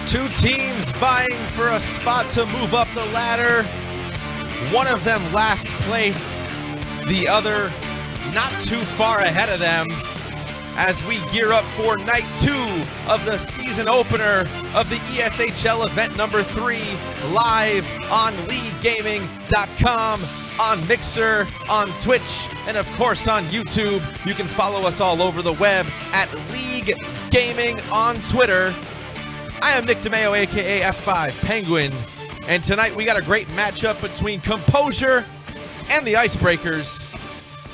Two teams vying for a spot to move up the ladder. One of them last place, the other not too far ahead of them as we gear up for night 2 of the season opener of the ESHL event number 3, live on LeagueGaming.com, on Mixer, on Twitch, and of course on YouTube. You can follow us all over the web at League Gaming on Twitter. I am Nick DeMeo, aka F5 Penguin, and tonight we got a great matchup between Composure and the Icebreakers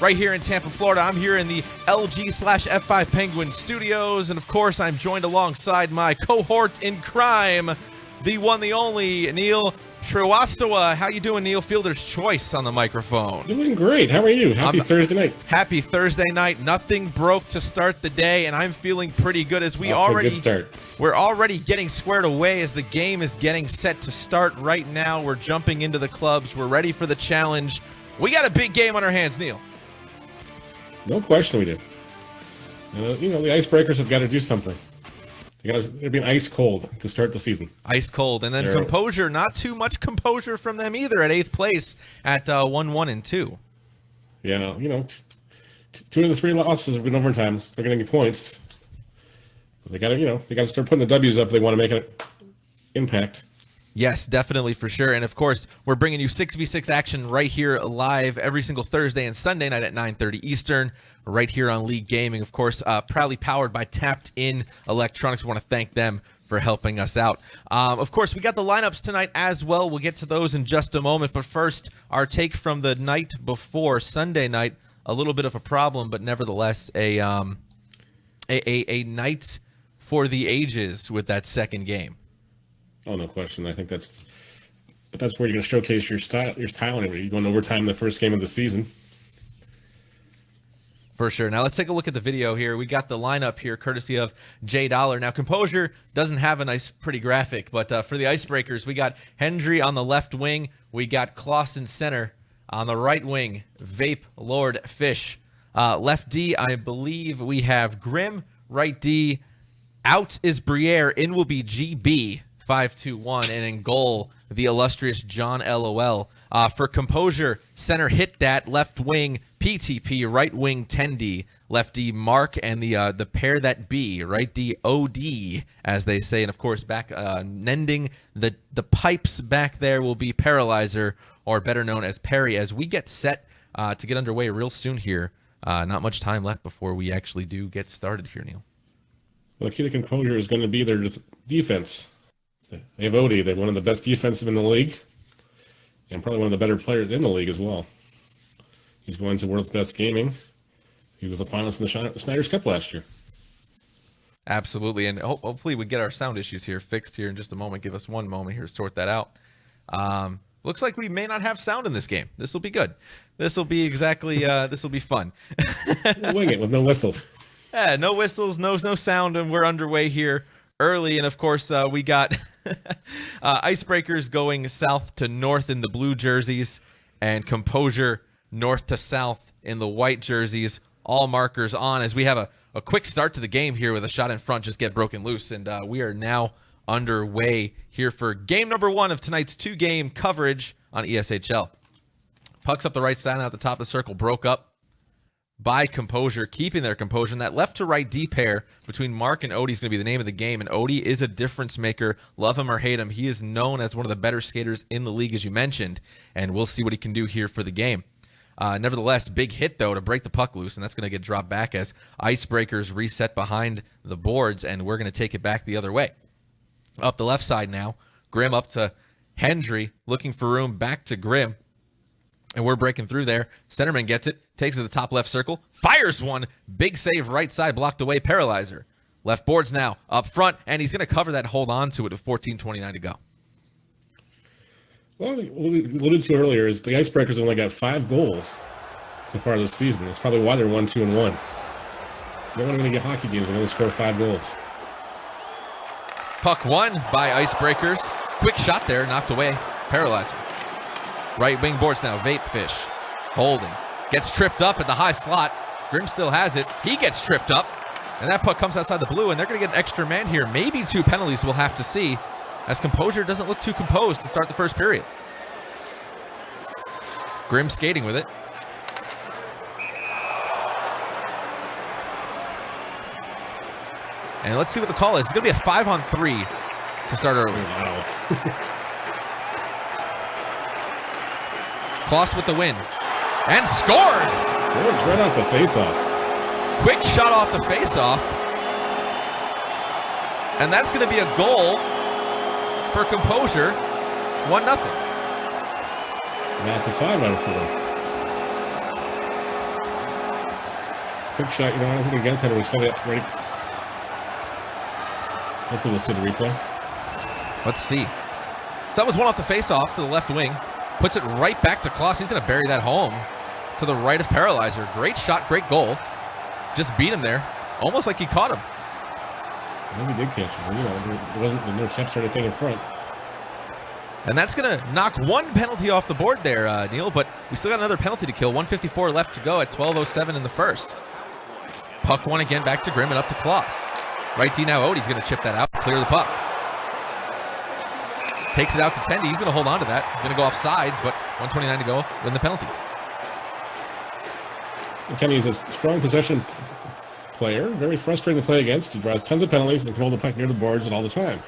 right here in Tampa, Florida. I'm here in the LG/F5 Penguin studios, and of course I'm joined alongside my cohort in crime, the one, the only, Neil Sriwastawa. How you doing, Neil? Fielder's choice on the microphone. Doing great. How are you? Happy Thursday night. Happy Thursday night. Nothing broke to start the day, and I'm feeling pretty good as we're already getting squared away as the game is getting set to start right now. We're jumping into the clubs. We're ready for the challenge. We got a big game on our hands, Neil. No question we do. You know, the Icebreakers have got to do something. They're being ice cold to start the season. Ice cold. And then Composure, not too much composure from them either at 8th place at 1-1-2. Yeah, you know, 2 of the 3 losses have been overtimes. They're going to get points. But they got to start putting the W's up if they want to make an impact. Yes, definitely, for sure. And of course, we're bringing you 6v6 action right here live every single Thursday and Sunday night at 9:30 Eastern, right here on League Gaming. Of course, proudly powered by Tapped In Electronics. We want to thank them for helping us out. Of course, we got the lineups tonight as well. We'll get to those in just a moment. But first, our take from the night before, Sunday night. A little bit of a problem, but nevertheless, a night for the ages with that second game. Oh, no question. I think that's where you're going to showcase your style. You're going overtime in the first game of the season. For sure. Now let's take a look at the video here. We got the lineup here, courtesy of J Dollar. Now Composure doesn't have a nice, pretty graphic, but for the Icebreakers, we got Hendry on the left wing. We got Clausen center. On the right wing, Vape Lord Fish. Left D, I believe we have Grim. Right D, out is Briere. In will be GB. 5-2-1, and in goal, the illustrious John LOL. For Composure, center Hit Dat, left wing PTP, right wing Tendi, left D Mark, and the pair that be, right D OD, as they say. And of course, back mending the pipes back there will be Paralyzer, or better known as Perry, as we get set to get underway real soon here. Not much time left before we actually do get started here, Neil. Well, the key to Composure is going to be their defense. They have Odie. They're one of the best defensive in the league, and probably one of the better players in the league as well. He's going to World's Best Gaming. He was the finalist in the Snyder's Cup last year. Absolutely, and hopefully we get our sound issues here fixed here in just a moment. Give us one moment here to sort that out. Looks like we may not have sound in this game. This will be good. This will be exactly. This will be fun. We'll wing it with no whistles. Yeah, no whistles, no sound, and we're underway here early. And of course, we got Icebreakers going south to north in the blue jerseys, and Composure north to south in the white jerseys. All markers on as we have a quick start to the game here with a shot in front just get broken loose, and we are now underway here for game number 1 of tonight's 2-game coverage on ESHL. Pucks up the right side, and at the top of the circle, broke up by Composure, keeping their composure. And that left to right D pair between Mark and Odie is going to be the name of the game. And Odie is a difference maker. Love him or hate him, he is known as one of the better skaters in the league, as you mentioned. And we'll see what he can do here for the game. Nevertheless, big hit, though, to break the puck loose. And that's going to get dropped back as Icebreakers reset behind the boards. And we're going to take it back the other way. Up the left side now. Grim up to Hendry, looking for room, back to Grim. And we're breaking through there. Centerman gets it, takes it to the top left circle, fires one. Big save right side, blocked away, Paralyzer. Left boards now, up front, and he's going to cover that, hold on to it with 14:29 to go. Well, what we alluded to earlier is the Icebreakers only got 5 goals so far this season. That's probably why they're 1-2-1. You don't want to get hockey games when they only score 5 goals. Puck won by Icebreakers. Quick shot there, knocked away, Paralyzer. Right wing boards now, Vape Fish. Holding. Gets tripped up at the high slot. Grim still has it. He gets tripped up. And that puck comes outside the blue, and they're going to get an extra man here. Maybe 2 penalties we'll have to see, as Composure doesn't look too composed to start the first period. Grimm skating with it. And let's see what the call is. It's going to be a 5-on-3 to start early. Wow. Kloss with the win. And scores! It's right off the face-off. Quick shot off the face-off. And that's going to be a goal for Composure. 1-0. That's a 5 out of 4. Quick shot. You know, I don't think the goaltender was set it ready. Hopefully we'll see the replay. Let's see. So that was one off the face-off to the left wing. Puts it right back to Kloss. He's going to bury that home to the right of Paralyzer. Great shot, great goal. Just beat him there. Almost like he caught him. I think he did catch him. You know, there wasn't no tips or anything in front. And that's going to knock 1 penalty off the board there, Neil, but we still got another penalty to kill. 1:54 left to go at 12:07 in the first. Puck one again back to Grimm and up to Kloss. Right D now, Odie's going to chip that out, clear the puck. Takes it out to Tendy. He's going to hold on to that. Going to go off sides, but 1:29 to go, win the penalty. Tendy is a strong possession player, very frustrating to play against. He draws tons of penalties and can hold the puck near the boards all the time.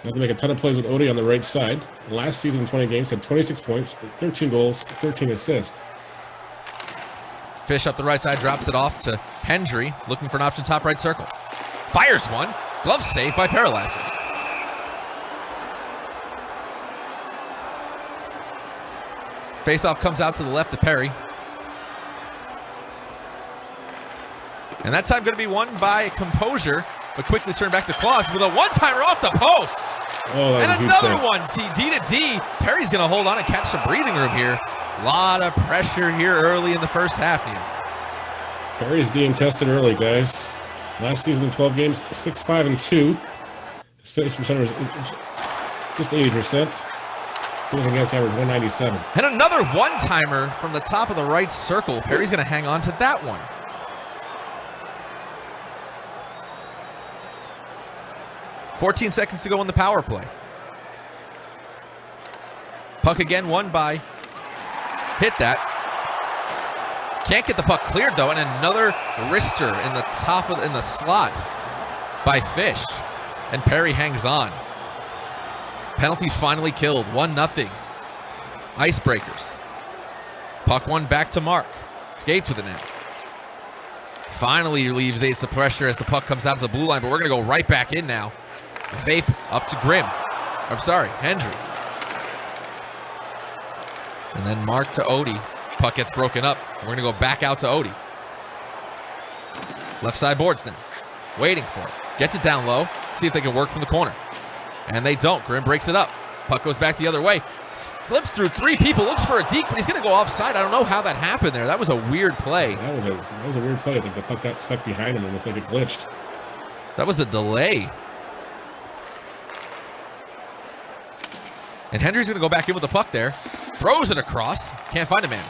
You have to make a ton of plays with Odie on the right side. Last season in 20 games, had 26 points, 13 goals, 13 assists. Fish up the right side, drops it off to Hendry, looking for an option top right circle. Fires one. Glove save by Paralyzer. Faceoff comes out to the left to Perry. And that time going to be won by Composure, but quickly turned back to Kloss with a one-timer off the post. Oh, that and was another one, D to D. Perry's going to hold on and catch some breathing room here. A lot of pressure here early in the first half, Neil. Perry's being tested early, guys. Last season in 12 games, 6-5-2. His finish percentage was just 80%. He was against average 197. And another one-timer from the top of the right circle. Perry's going to hang on to that one. .14 seconds to go in the power play. Puck again won by hit that. Can't get the puck cleared though, and another wrister in the top of in the slot by Fish. And Perry hangs on. Penalty finally killed. 1-0. Icebreakers. Puck one back to Mark. Skates with it now. Finally alleviates the pressure as the puck comes out of the blue line, but we're going to go right back in now. Vape up to Grimm. I'm sorry, Hendry. And then Mark to Odie. Puck gets broken up. We're going to go back out to Odie. Left side boards now. Waiting for it. Gets it down low. See if they can work from the corner. And they don't. Grimm breaks it up. Puck goes back the other way. Slips through 3 people. Looks for a deke, but he's going to go offside. I don't know how that happened there. That was a weird play. That was a weird play. I think the puck got stuck behind him. Almost like it glitched. That was a delay. And Hendry's going to go back in with the puck there. Throws it across. Can't find a man.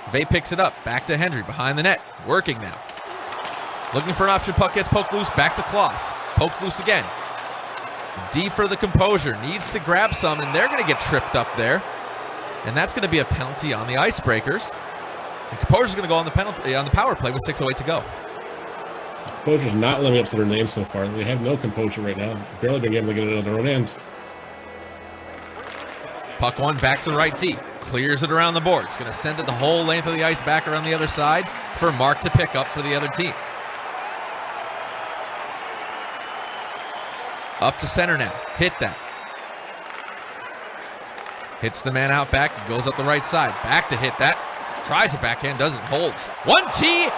Vay picks it up. Back to Hendry. Behind the net. Working now. Looking for an option. Puck gets poked loose. Back to Kloss. Poked loose again. D for the Composure. Needs to grab some, and they're going to get tripped up there. And that's going to be a penalty on the Icebreakers. And Composure's going to go on the penalty on the power play with 6:08 to go. Composure's not living up to their name so far. They have no composure right now. They've barely been able to get it on their own end. Puck one back to the right D. Clears it around the boards. Going to send it the whole length of the ice back around the other side for Mark to pick up for the other team. Up to center now. Hit that. Hits the man out back. Goes up the right side. Back to hit that. Tries a backhand. Doesn't. Holds. 1T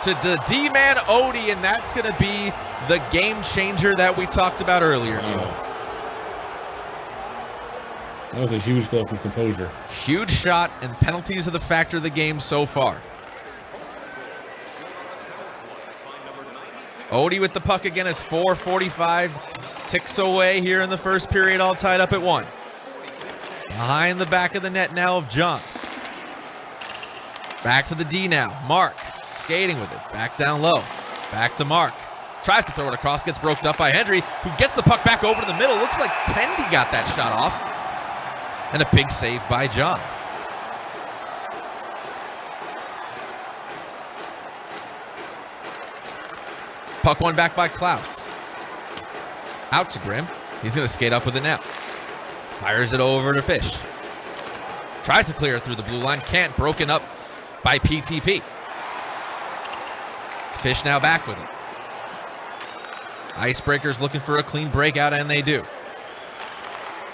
to the D-man Odie, and that's going to be the game changer that we talked about earlier. That was a huge goal from Composure. Huge shot, and penalties are the factor of the game so far. Odie with the puck again as 4:45 ticks away here in the first period, all tied up at 1. Behind the back of the net now of John. Back to the D now. Mark Skating with it. Back down low. Back to Mark. Tries to throw it across. Gets broken up by Hendry, who gets the puck back over to the middle. Looks like Tendy got that shot off. And a big save by John. Puck won back by Klaus. Out to Grimm. He's going to skate up with it now. Fires it over to Fish. Tries to clear it through the blue line. Can't. Broken up by PTP. Fish now back with it. Icebreakers looking for a clean breakout, and they do.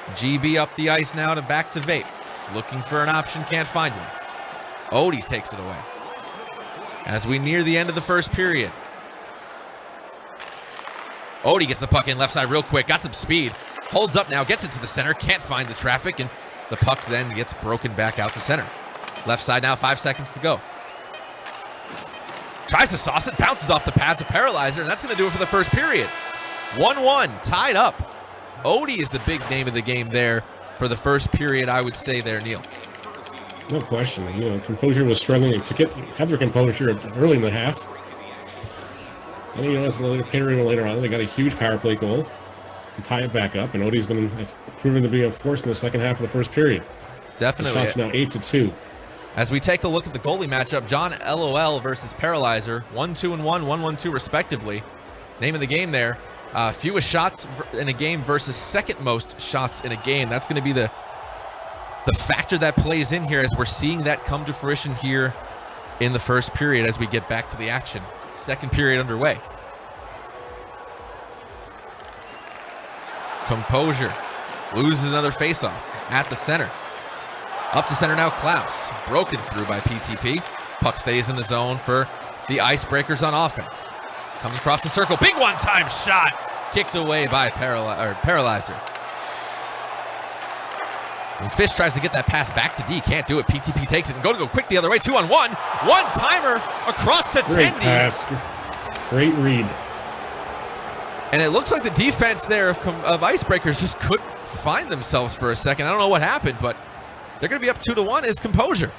GB up the ice now to back to Vape. Looking for an option, can't find one. Odie takes it away. As we near the end of the first period. Odie gets the puck in left side real quick. Got some speed. Holds up now, gets it to the center. Can't find the traffic, and the puck then gets broken back out to center. Left side now, 5 seconds to go. Tries to sauce it, bounces off the pads, a paralyzer, and that's going to do it for the first period. 1-1, tied up. Odie is the big name of the game there for the first period, I would say there, Neil. No question. You know, Composure was struggling to have their composure early in the half. And you know, as a period later on, they got a huge power play goal to tie it back up, and Odie's been proven to be a force in the second half of the first period. Definitely. The shot's now 8-2. As we take a look at the goalie matchup, John LOL versus Paralyzer, 1-2-1, 1-1-2 respectively. Name of the game there, fewest shots in a game versus second most shots in a game. That's going to be the factor that plays in here as we're seeing that come to fruition here in the first period as we get back to the action. Second period underway. Composure loses another faceoff at the center. Up to center now, Klaus. Broken through by PTP. Puck stays in the zone for the Icebreakers on offense. Comes across the circle. Big one-time shot. Kicked away by Paralyzer. And Fish tries to get that pass back to D. Can't do it. PTP takes it and go quick the other way. 2-on-1. One-timer across to Great Tendy. pass. Great read. And it looks like the defense there of Icebreakers just couldn't find themselves for a second. I don't know what happened, but they're going to be up 2-1 is Composure.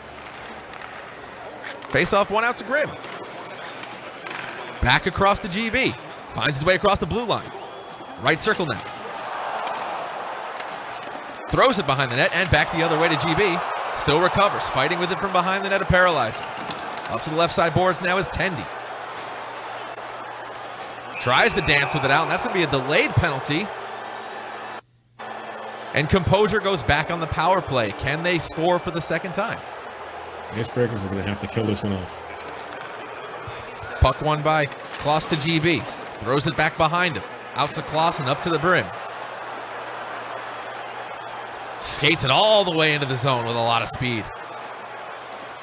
Face off one out to Grimm. Back across the GB. Finds his way across the blue line. Right circle now. Throws it behind the net and back the other way to GB. Still recovers. Fighting with it from behind the net, a Paralyzer. Up to the left side boards now is Tendy. Tries to dance with it out, and that's going to be a delayed penalty. And Composure goes back on the power play. Can they score for the second time? Icebreakers are going to have to kill this one off. Puck won by Klaus to GB. Throws it back behind him. Out to Klaus and up to the brim. Skates it all the way into the zone with a lot of speed.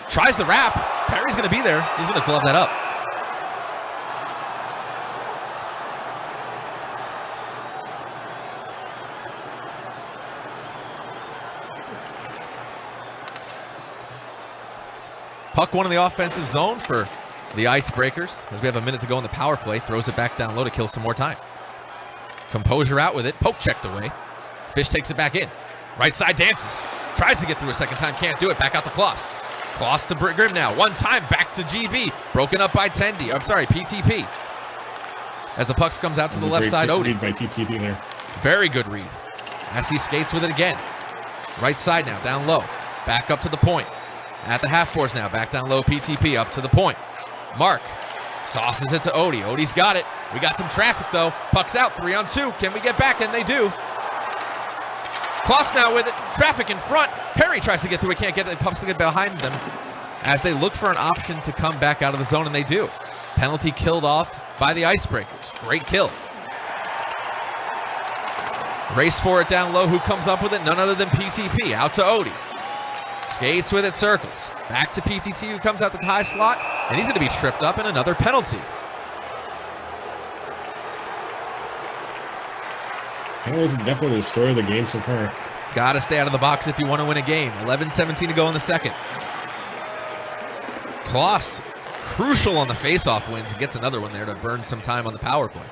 Tries the wrap. Perry's going to be there. He's going to glove that up. Puck one in the offensive zone for the Icebreakers as we have a minute to go in the power play. Throws it back down low to kill some more time. Composure out with it. Poke checked away. Fish takes it back in. Right side dances. Tries to get through a second time. Can't do it. Back out to Klaus. Klaus to Grimm now. One time back to GB. Broken up by Tendy. I'm sorry, PTP. As the puck comes out to the left side, Odie. Read by PTP there. Very good read. As he skates with it again. Right side now. Down low. Back up to the point. At the half boards now, back down low, PTP up to the point. Mark sauces it to Odie. Odie's got it. We got some traffic though. Puck's out, 3-on-2. Can we get back? And they do. Klaus now with it. Traffic in front. Perry tries to get through it. Can't get it. Puck's to get behind them as they look for an option to come back out of the zone, and they do. Penalty killed off by the Icebreakers. Great kill. Race for it down low. Who comes up with it? None other than PTP. Out to Odie. Skates with it, circles. Back to PTT, who comes out the high slot, and he's going to be tripped up in another penalty. Penalties is definitely the story of the game so far. Got to stay out of the box if you want to win a game. 11:17 to go in the second. Klaus, crucial on the faceoff wins, and gets another one there to burn some time on the power play.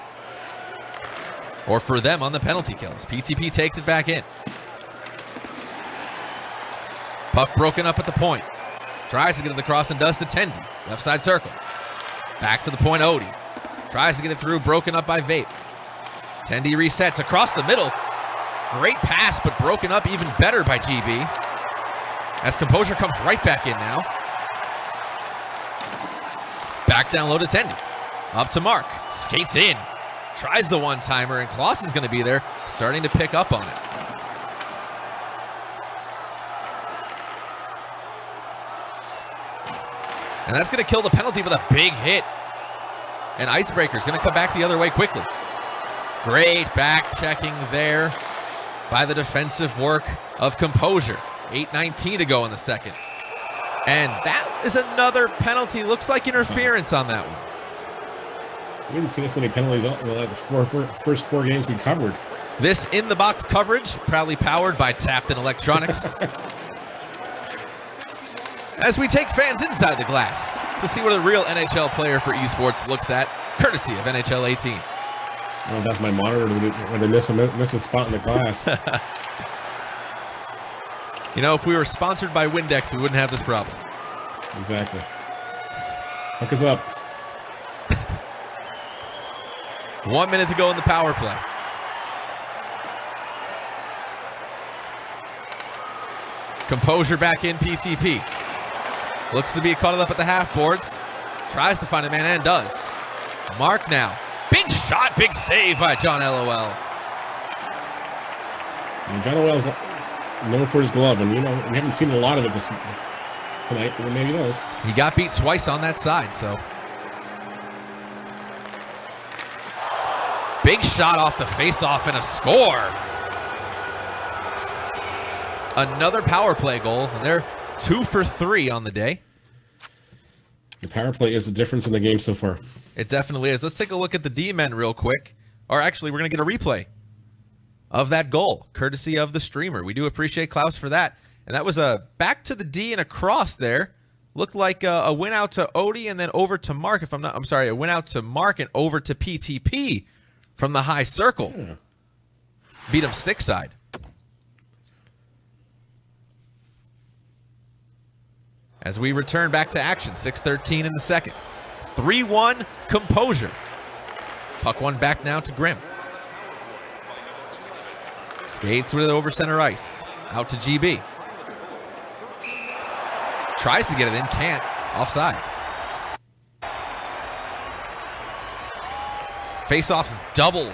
Or for them on the penalty kills. PTP takes it back in. Puck broken up at the point. Tries to get to the cross and does to Tendi. Left side circle. Back to the point, Odie. Tries to get it through, broken up by Vape. Tendi resets across the middle. Great pass, but broken up even better by GB. As Composure comes right back in now. Back down low to Tendi. Up to Mark. Skates in. Tries the one-timer, and Kloss is going to be there, starting to pick up on it. And that's going to kill the penalty with a big hit. And Icebreaker's going to come back the other way quickly. Great back checking there by the defensive work of Composure. 8:19 to go in the second. And that is another penalty. Looks like interference on that one. We didn't see this many penalties in the first 4 games we covered. This in-the-box coverage, proudly powered by Tapton Electronics. As we take fans inside the glass to see what a real NHL player for esports looks at, courtesy of NHL 18. Well, that's my monitor when they miss a spot in the glass. You know, if we were sponsored by Windex, we wouldn't have this problem. Exactly. Hook us up. 1 minute to go in the power play. Composure back in PTP. Looks to be caught up at the half boards. Tries to find a man and does. Mark now. Big shot, big save by John LOL. And John LOL's known for his glove, and you know, we haven't seen a lot of it tonight, but maybe he knows. He got beat twice on that side, so. Big shot off the face-off and a score. Another power play goal, and they're 2 for 3 on the day. The power play is the difference in the game so far. It definitely is. Let's take a look at the D-men real quick. Or actually, we're going to get a replay of that goal, courtesy of the streamer. We do appreciate Klaus for that. And that was a back to the D and a cross there. Looked like a win out to Odie and then over to Mark. A win out to Mark and over to PTP from the high circle. Yeah. Beat him stick side. As we return back to action, 6:13 in the second. 3-1 Composure. Puck one back now to Grimm. Skates with it over center ice. Out to GB. Tries to get it in, can't. Offside. Face-offs doubled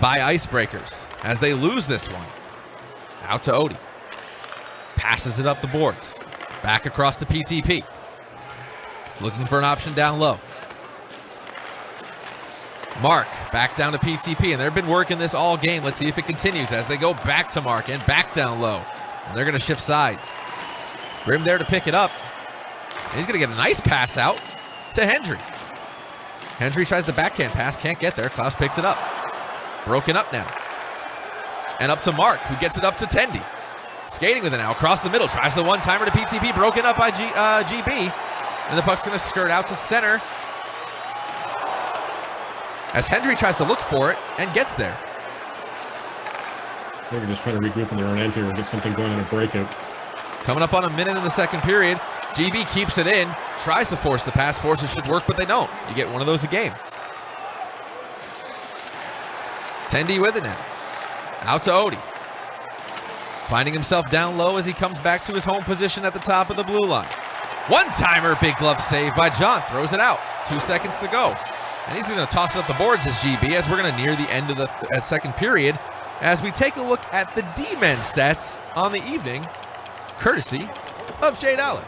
by Icebreakers as they lose this one. Out to Odie. Passes it up the boards. Back across to PTP. Looking for an option down low. Mark back down to PTP, and they've been working this all game. Let's see if it continues as they go back to Mark and back down low. And they're going to shift sides. Grimm there to pick it up. And he's going to get a nice pass out to Hendry. Hendry tries the backhand pass, can't get there. Klaus picks it up. Broken up now. And up to Mark, who gets it up to Tendi. Skating with it now, across the middle. Tries the one-timer to PTP, broken up by GB. And the puck's going to skirt out to center. As Hendry tries to look for it and gets there. Maybe just trying to regroup in their own end here and get something going on a breakout. Coming up on a minute in the second period. GB keeps it in, tries to force the pass. Forces should work, but they don't. You get one of those a game. Tendi with it now. Out to Odie. Finding himself down low as he comes back to his home position at the top of the blue line. One-timer, big glove save by John. Throws it out. 2 seconds to go. And he's going to toss it up the boards as GB as we're going to near the end of the second period as we take a look at the D-men stats on the evening, courtesy of J Dollar.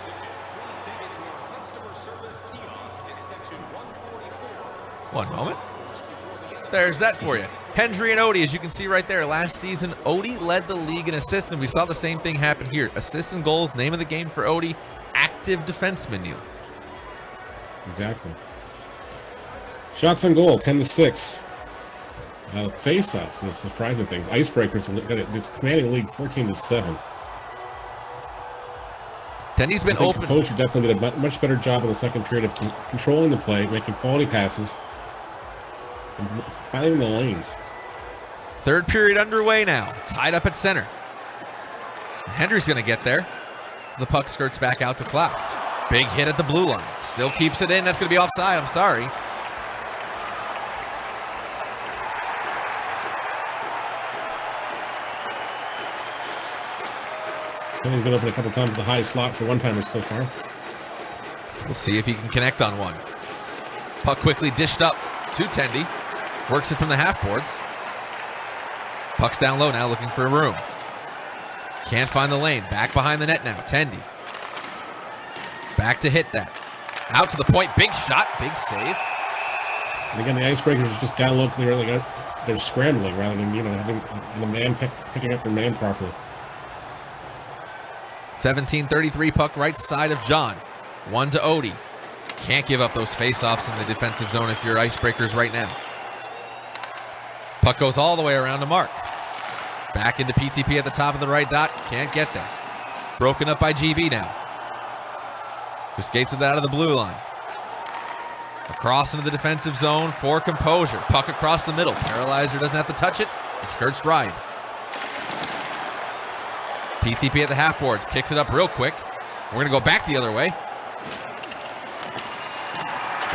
One moment. There's that for you. Hendry and Odie, as you can see right there, last season, Odie led the league in assists, and we saw the same thing happen here. Assists and goals, name of the game for Odie, active defenseman, Neil. Exactly. Shots on goal, 10-6. Face-offs, the surprising things. Icebreakers, commanding the league 14-7. Tendy's been open. Composure definitely did a much better job in the second period of controlling the play, making quality passes, and finding the lanes. Third period underway now. Tied up at center. Hendry's going to get there. The puck skirts back out to Klaus. Big hit at the blue line. Still keeps it in. That's going to be offside. I'm sorry. He's been open a couple times at the high slot for one-timers so far. We'll see if he can connect on one. Puck quickly dished up to Tendy. Works it from the half boards. Puck's down low now, looking for a room. Can't find the lane. Back behind the net now. Tendy. Back to hit that. Out to the point. Big shot. Big save. And again, the Icebreakers are just down low clear. They're scrambling rather than, having the man picking up their man properly. 17:33 puck right side of John. 1 to Odie. Can't give up those face-offs in the defensive zone if you're Icebreakers right now. Puck goes all the way around to Mark. Back into PTP at the top of the right dot. Can't get there. Broken up by GB now. Who skates with that out of the blue line. Across into the defensive zone for Composure. Puck across the middle. Paralyzer doesn't have to touch it. The skirts ride. PTP at the half boards. Kicks it up real quick. We're going to go back the other way.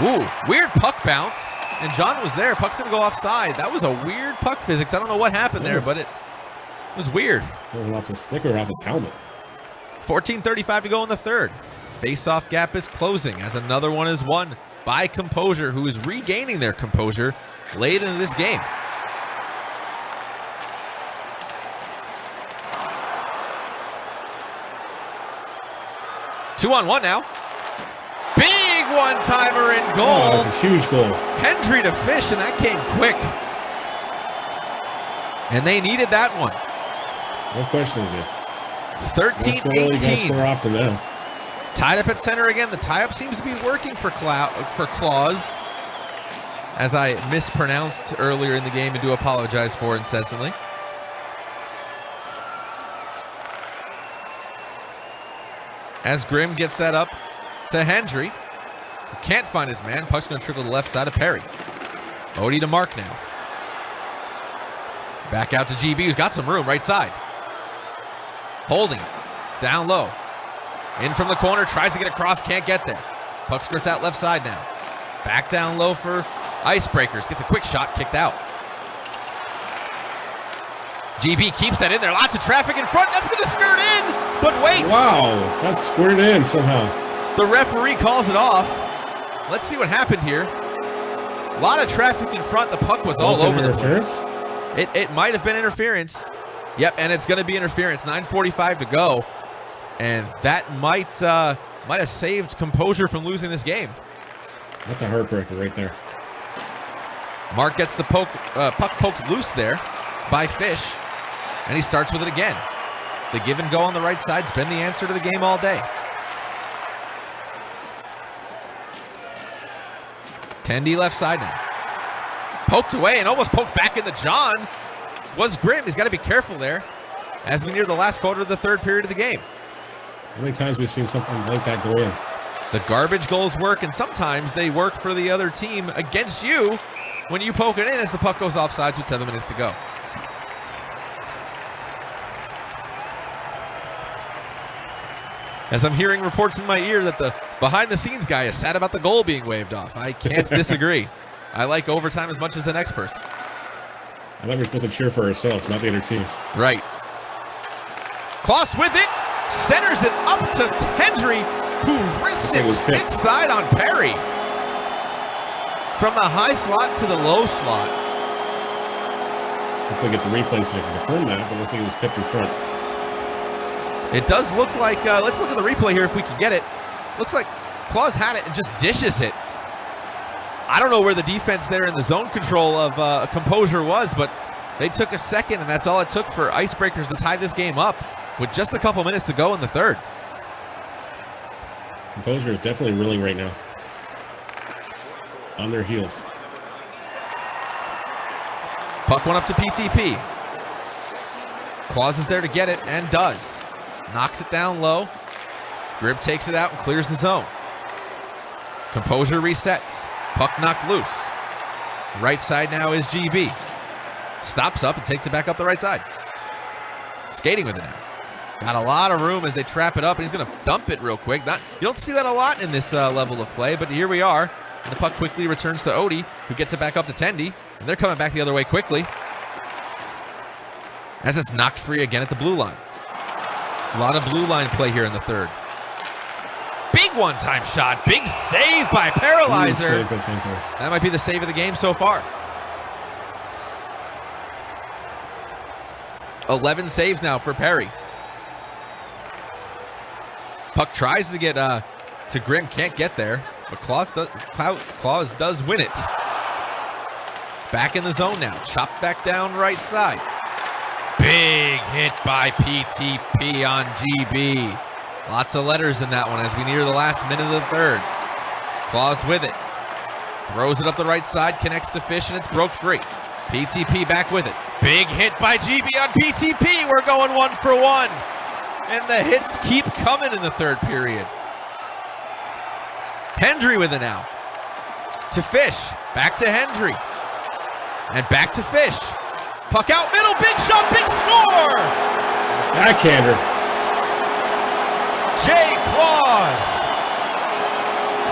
Ooh, weird puck bounce. And John was there. Puck's going to go offside. That was a weird puck physics. I don't know what happened there, but it was weird. Off his stick or off his helmet. 14:35 to go in the third. Face-off gap is closing as another one is won by Composure, who is regaining their composure late into this game. Two-on-one now. Big one-timer in goal. Oh, that's a huge goal. Hendry to Fish, and that came quick. And they needed that one. No question of it. 13-18. You gotta score often now. Tied up at center again. The tie-up seems to be working for Claus, as I mispronounced earlier in the game and do apologize for incessantly. As Grimm gets that up to Hendry, who can't find his man. Puck's going to trickle to the left side of Perry. Odie to Mark now. Back out to GB, who's got some room right side. Holding it. Down low. In from the corner, tries to get across, can't get there. Puck skirts out left side now. Back down low for Icebreakers. Gets a quick shot, kicked out. GB keeps that in there. Lots of traffic in front. That's going to skirt in, but wait. Wow, that's squirted in somehow. The referee calls it off. Let's see what happened here. A lot of traffic in front. The puck was all over the place. It might have been interference. Yep, and it's going to be interference. 9:45 to go. And that might have saved Composure from losing this game. That's a heartbreaker right there. Mark gets the puck poked loose there by Fish, and he starts with it again. The give and go on the right side's been the answer to the game all day. Tendy left side now. Poked away and almost poked back into John. Was Grimm. He's got to be careful there as we near the last quarter of the third period of the game. How many times have we seen something like that go in? The garbage goals work, and sometimes they work for the other team against you when you poke it in as the puck goes offsides with 7 minutes to go. As I'm hearing reports in my ear that the behind-the-scenes guy is sad about the goal being waved off. I can't disagree. I like overtime as much as the next person. I thought we were supposed to cheer for ourselves, not the other teams. Right. Klaus with it. Centers it up to Hendry, who wrists it stick side on Perry. From the high slot to the low slot. If we get the replay so we can confirm that, but it looks like it was tipped in front. It does look like, let's look at the replay here if we can get it. Looks like Klaus had it and just dishes it. I don't know where the defense there in the zone control of Composure was, but they took a second, and that's all it took for Icebreakers to tie this game up with just a couple minutes to go in the third. Composure is definitely reeling right now. On their heels. Puck went up to PTP. Claus is there to get it, and does. Knocks it down low. Grib takes it out and clears the zone. Composure resets. Puck knocked loose. Right side now is GB. Stops up and takes it back up the right side. Skating with it now. Got a lot of room as they trap it up, and he's going to dump it real quick. You don't see that a lot in this level of play, but here we are. And the puck quickly returns to Odie, who gets it back up to Tendy, and they're coming back the other way quickly as it's knocked free again at the blue line. A lot of blue line play here in the third. Big one-time shot. Big save by Paralyzer. That might be the save of the game so far. 11 saves now for Perry. Puck tries to get to Grimm, can't get there, but Claus does win it. Back in the zone now, chopped back down right side. Big hit by PTP on GB. Lots of letters in that one as we near the last minute of the third. Claus with it. Throws it up the right side, connects to Fish, and it's broke free. PTP back with it. Big hit by GB on PTP. We're going 1 for 1. And the hits keep coming in the third period. Hendry with it now. To Fish. Back to Hendry. And back to Fish. Puck out middle. Big shot. Big score. Backhander. Jay Claus.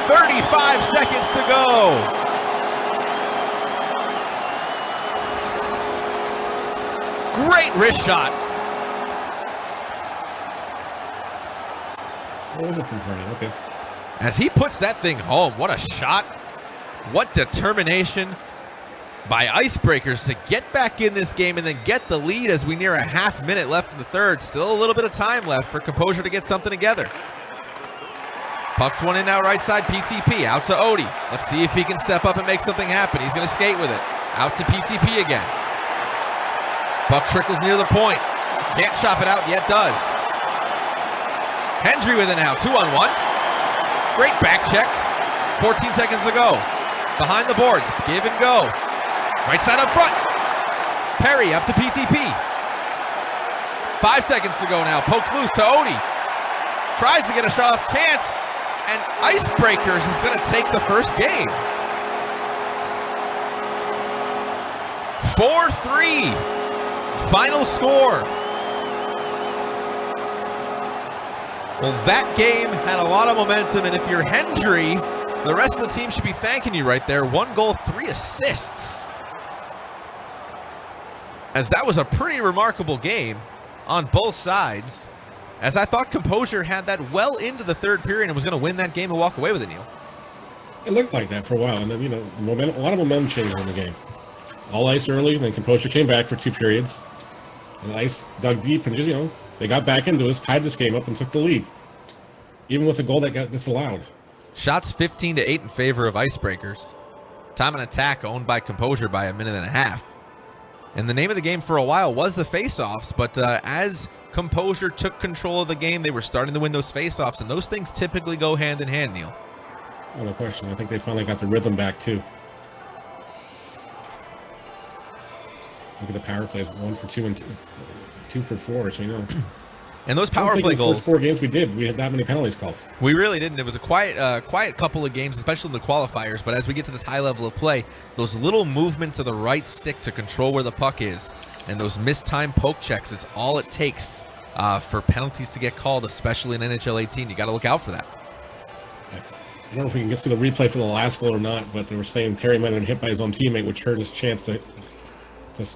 35 seconds to go. Great wrist shot. What was it from Vernon? Okay. As he puts that thing home, what a shot. What determination by Icebreakers to get back in this game and then get the lead as we near a half minute left in the third. Still a little bit of time left for Composure to get something together. Puck's one in now right side, PTP out to Odie. Let's see if he can step up and make something happen. He's going to skate with it. Out to PTP again. Puck trickles near the point. Can't chop it out, yet does. Hendry with it now, 2-on-1. Great back check. 14 seconds to go. Behind the boards, give and go. Right side up front. Perry up to PTP. 5 seconds to go now. Poked loose to Odie. Tries to get a shot off, can't. And Icebreakers is going to take the first game. 4-3. Final score. Well, that game had a lot of momentum, and if you're Hendry, the rest of the team should be thanking you right there. 1 goal, 3 assists. As that was a pretty remarkable game on both sides, as I thought Composure had that well into the third period and was going to win that game and walk away with it, Neil. It looked like that for a while, and then, you know, a lot of momentum changes in the game. All ice early, then Composure came back for 2 periods. And Ice dug deep and just, you know, they got back into us, tied this game up, and took the lead. Even with a goal that got disallowed. Shots 15-8 in favor of Icebreakers. Time and attack owned by Composure by a minute and a half. And the name of the game for a while was the face-offs, but as Composure took control of the game, they were starting to win those face-offs, and those things typically go hand in hand, Neil. Well, no question. I think they finally got the rhythm back, too. Look at the power plays, 1 for 2 and 2 for 4, so you know. And those power play goals. The first 4 games we had that many penalties called. We really didn't. It was a quiet couple of games, especially in the qualifiers. But as we get to this high level of play, those little movements of the right stick to control where the puck is, and those mistimed poke checks is all it takes for penalties to get called, especially in NHL 18. You got to look out for that. I don't know if we can get to the replay for the last goal or not, but they were saying Perry might have been hit by his own teammate, which hurt his chance to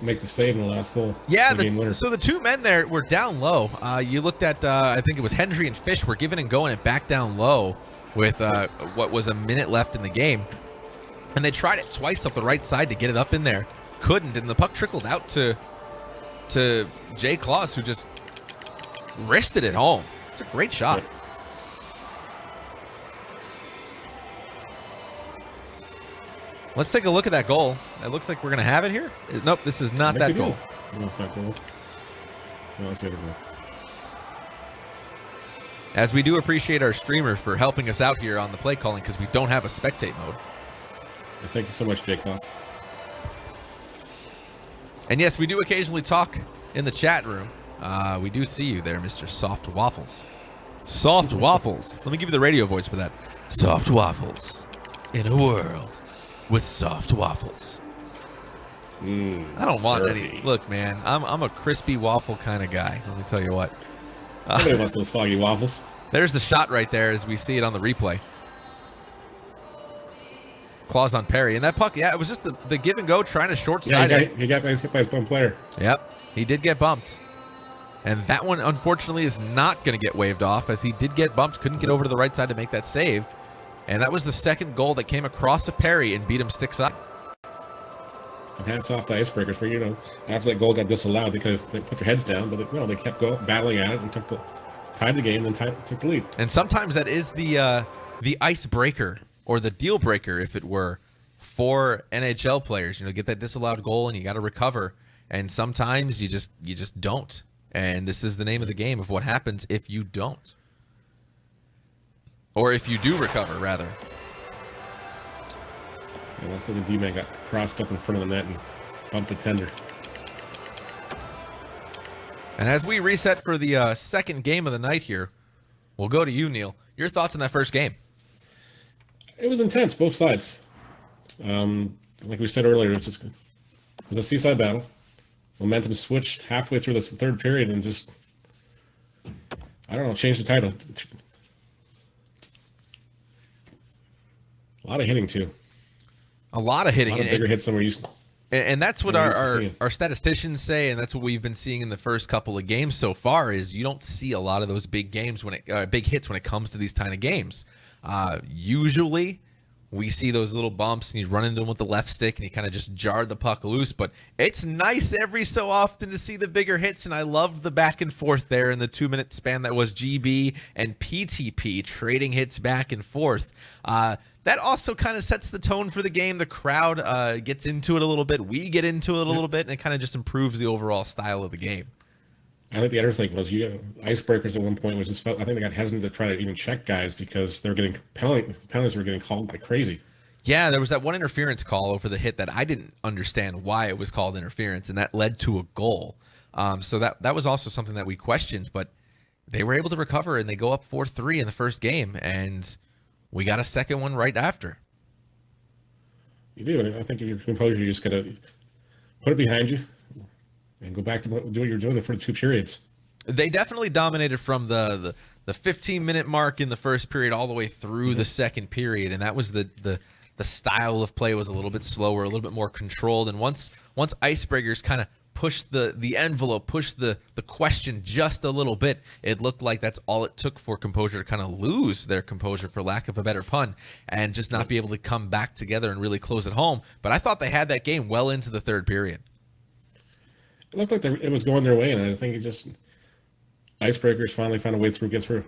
make the save in the last goal. Yeah, so the 2 men there were down low. You looked at, I think it was Hendry and Fish were giving and going it back down low with what was a minute left in the game. And they tried it twice up the right side to get it up in there. Couldn't, and the puck trickled out to Jay Claus, who just wristed it home. It's a great shot. Yeah. Let's take a look at that goal. It looks like we're going to have it here. Nope, this is not that goal. No, it's not goal. No, it's the other goal. As we do appreciate our streamer for helping us out here on the play calling because we don't have a spectate mode. Thank you so much, Jay Claus. And yes, we do occasionally talk in the chat room. We do see you there, Mr. Soft Waffles. Soft Waffles. Let me give you the radio voice for that. Soft Waffles. In a world with soft waffles. I don't want any. Look, man, I'm a crispy waffle kind of guy. Let me tell you what. Nobody wants those soggy waffles. There's the shot right there as we see it on the replay. Claws on Perry. And that puck, yeah, it was just the give and go trying to short side it. He got hit by his bum player. Yep, he did get bumped. And that one, unfortunately, is not going to get waved off as he did get bumped, couldn't get over to the right side to make that save. And that was the second goal that came across a Perry and beat him stick side. And hats off to Icebreakers for, after that goal got disallowed because they put their heads down, but they kept battling at it and tied the game and then took the lead. And sometimes that is the icebreaker or the deal breaker, if it were, for NHL players. Get that disallowed goal and you got to recover. And sometimes you just don't. And this is the name of the game of what happens if you don't. Or if you do recover, rather. Yeah, looks like the D-man got crossed up in front of the net and bumped the tender. And as we reset for the second game of the night here, we'll go to you, Neil. Your thoughts on that first game? It was intense, both sides. Like we said earlier, it was a seaside battle. Momentum switched halfway through this third period and just, changed the title. A lot of hitting, too. A lot of hitting. A lot of bigger hits than we're used to. And that's what our statisticians say, and that's what we've been seeing in the first couple of games so far, is you don't see a lot of those big games big hits when it comes to these kind of games. Usually, we see those little bumps, and you run into them with the left stick, and you kind of just jar the puck loose. But it's nice every so often to see the bigger hits, and I love the back and forth there in the 2-minute span that was GB and PTP trading hits back and forth. That also kind of sets the tone for the game. The crowd gets into it a little bit. We get into it a little bit, and it kind of just improves the overall style of the game. I think the other thing was Icebreakers at one point was just felt, I think they got hesitant to try to even check guys because they were getting penalties were getting called like crazy. Yeah, there was that one interference call over the hit that I didn't understand why it was called interference, and that led to a goal. So that was also something that we questioned, but they were able to recover, and they go up 4-3 in the first game, and we got a second one right after. You do, and I think if you're composure, you just got to put it behind you and go back to do what you're doing for 2 periods. They definitely dominated from the 15-minute mark in the first period all the way through the second period, and that was the style of play was a little bit slower, a little bit more controlled. And once Icebreakers kind of pushed the envelope, pushed the question just a little bit, it looked like that's all it took for Composure to kind of lose their composure, for lack of a better pun, and just not be able to come back together and really close it home. But I thought they had that game well into the third period. It looked like it was going their way, and I think Icebreakers finally found a way through, get through.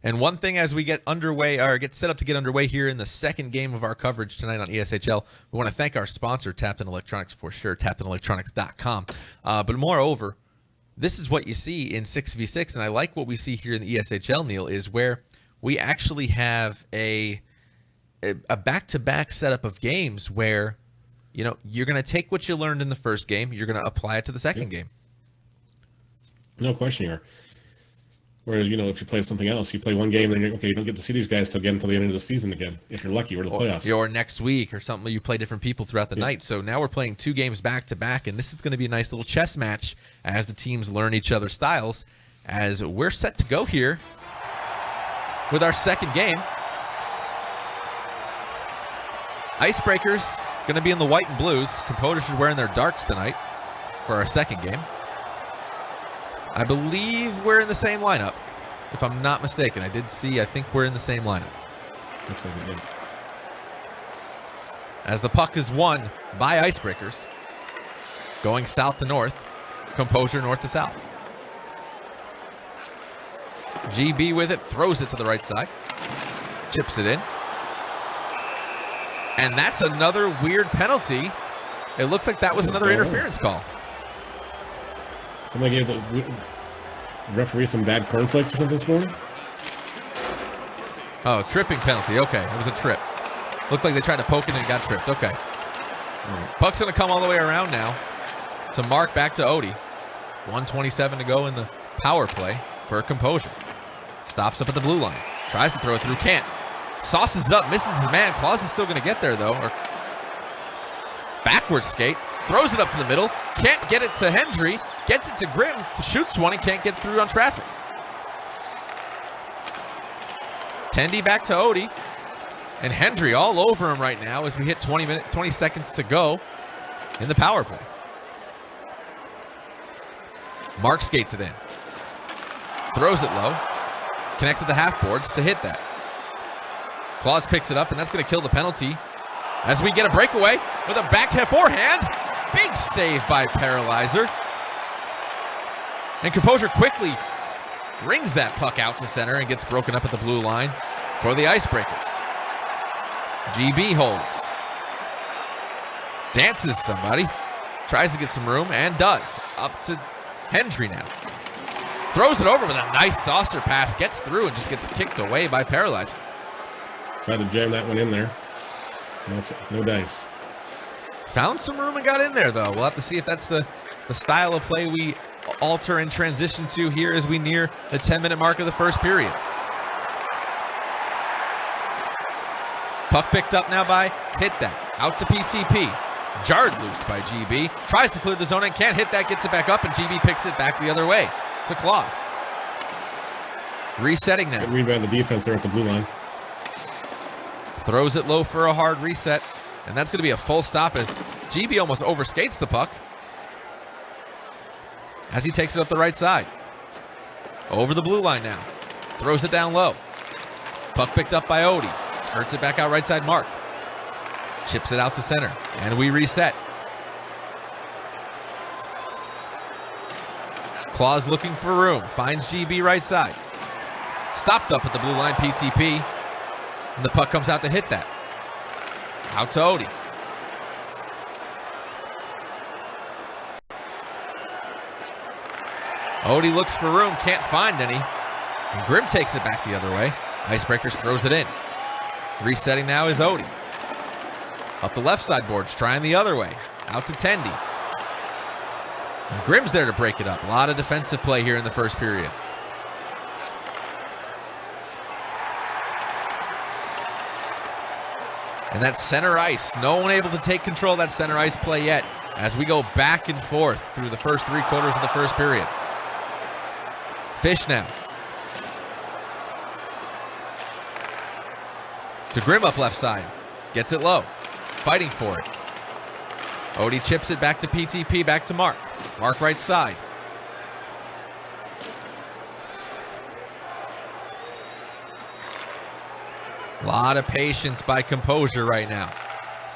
And one thing as we get underway, or get set up to get underway here in the second game of our coverage tonight on ESHL, we want to thank our sponsor, Tapton Electronics, for sure, TaptonElectronics.com. But moreover, this is what you see in 6v6, and I like what we see here in the ESHL, Neil, is where we actually have a back-to-back setup of games where you're going to take what you learned in the first game, you're going to apply it to the second game. No question you are. Whereas, if you play something else, you play one game, then you don't get to see these guys until the end of the season again, if you're lucky, or the playoffs. Or next week or something, you play different people throughout the night. So now we're playing 2 games back-to-back, and this is going to be a nice little chess match as the teams learn each other's styles, as we're set to go here with our second game. Icebreakers going to be in the white and blues. Composers are wearing their darks tonight for our second game. I believe we're in the same lineup, if I'm not mistaken. I think we're in the same lineup. Looks like it did. As the puck is won by Icebreakers, going south to north, Composure north to south. GB with it, throws it to the right side, chips it in. And that's another weird penalty. It looks like that was another interference call. Somebody gave the referee some bad cornflakes or something this morning? Oh, tripping penalty. Okay, it was a trip. Looked like they tried to poke it and it got tripped. Okay. Puck's going to come all the way around now to Mark, back to Odie. 1:27 to go in the power play for Composure. Stops up at the blue line. Tries to throw it through. Can't. Sauces it up. Misses his man. Claus is still going to get there, though. Or backward skate. Throws it up to the middle. Can't get it to Hendry. Gets it to Grim. Shoots one and can't get through on traffic. Tendy back to Odie. And Hendry all over him right now as we hit 20 seconds to go in the power play. Mark skates it in. Throws it low. Connects at the half boards to hit that. Claus picks it up, and that's going to kill the penalty as we get a breakaway with a backhand forehand. Big save by Paralyzer. And Composure quickly rings that puck out to center and gets broken up at the blue line for the Icebreakers. GB holds. Dances somebody. Tries to get some room and does. Up to Hendry now. Throws it over with a nice saucer pass. Gets through and just gets kicked away by Paralyzer. Tried to jam that one in there. No dice. Found some room and got in there, though. We'll have to see if that's the style of play we alter and transition to here as we near the 10-minute mark of the first period. Puck picked up now by Hit That. Out to PTP. Jarred loose by GB. Tries to clear the zone and can't hit that. Gets it back up, and GB picks it back the other way to Claus. Resetting now. Good read by the defense there at the blue line. Throws it low for a hard reset. And that's going to be a full stop as GB almost overskates the puck as he takes it up the right side. Over the blue line now. Throws it down low. Puck picked up by Odie. Skirts it back out right side Mark. Chips it out to center. And we reset. Claus looking for room. Finds GB right side. Stopped up at the blue line PTP. And the puck comes out to Hit That. Out to Odie. Odie looks for room, can't find any. And Grim takes it back the other way. Icebreakers throws it in. Resetting now is Odie. Up the left side boards, trying the other way. Out to Tendy. And Grim's there to break it up. A lot of defensive play here in the first period. And that's center ice. No one able to take control of that center ice play yet as we go back and forth through the first 3 quarters of the first period. Fish now. To Grim up left side. Gets it low. Fighting for it. Odie chips it back to PTP, back to Mark. Mark right side. A lot of patience by Composure right now.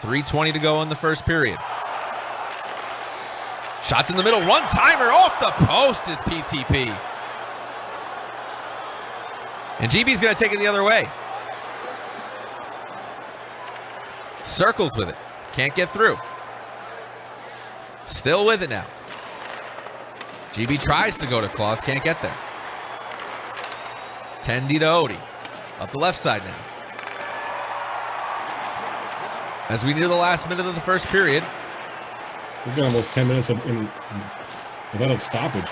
3:20 to go in the first period. Shots in the middle. One-timer off the post is PTP. And GB's going to take it the other way. Circles with it. Can't get through. Still with it now. GB tries to go to Claus. Can't get there. Tendy to Odie. Up the left side now. As we near the last minute of the first period. We've got almost 10 minutes without a stoppage.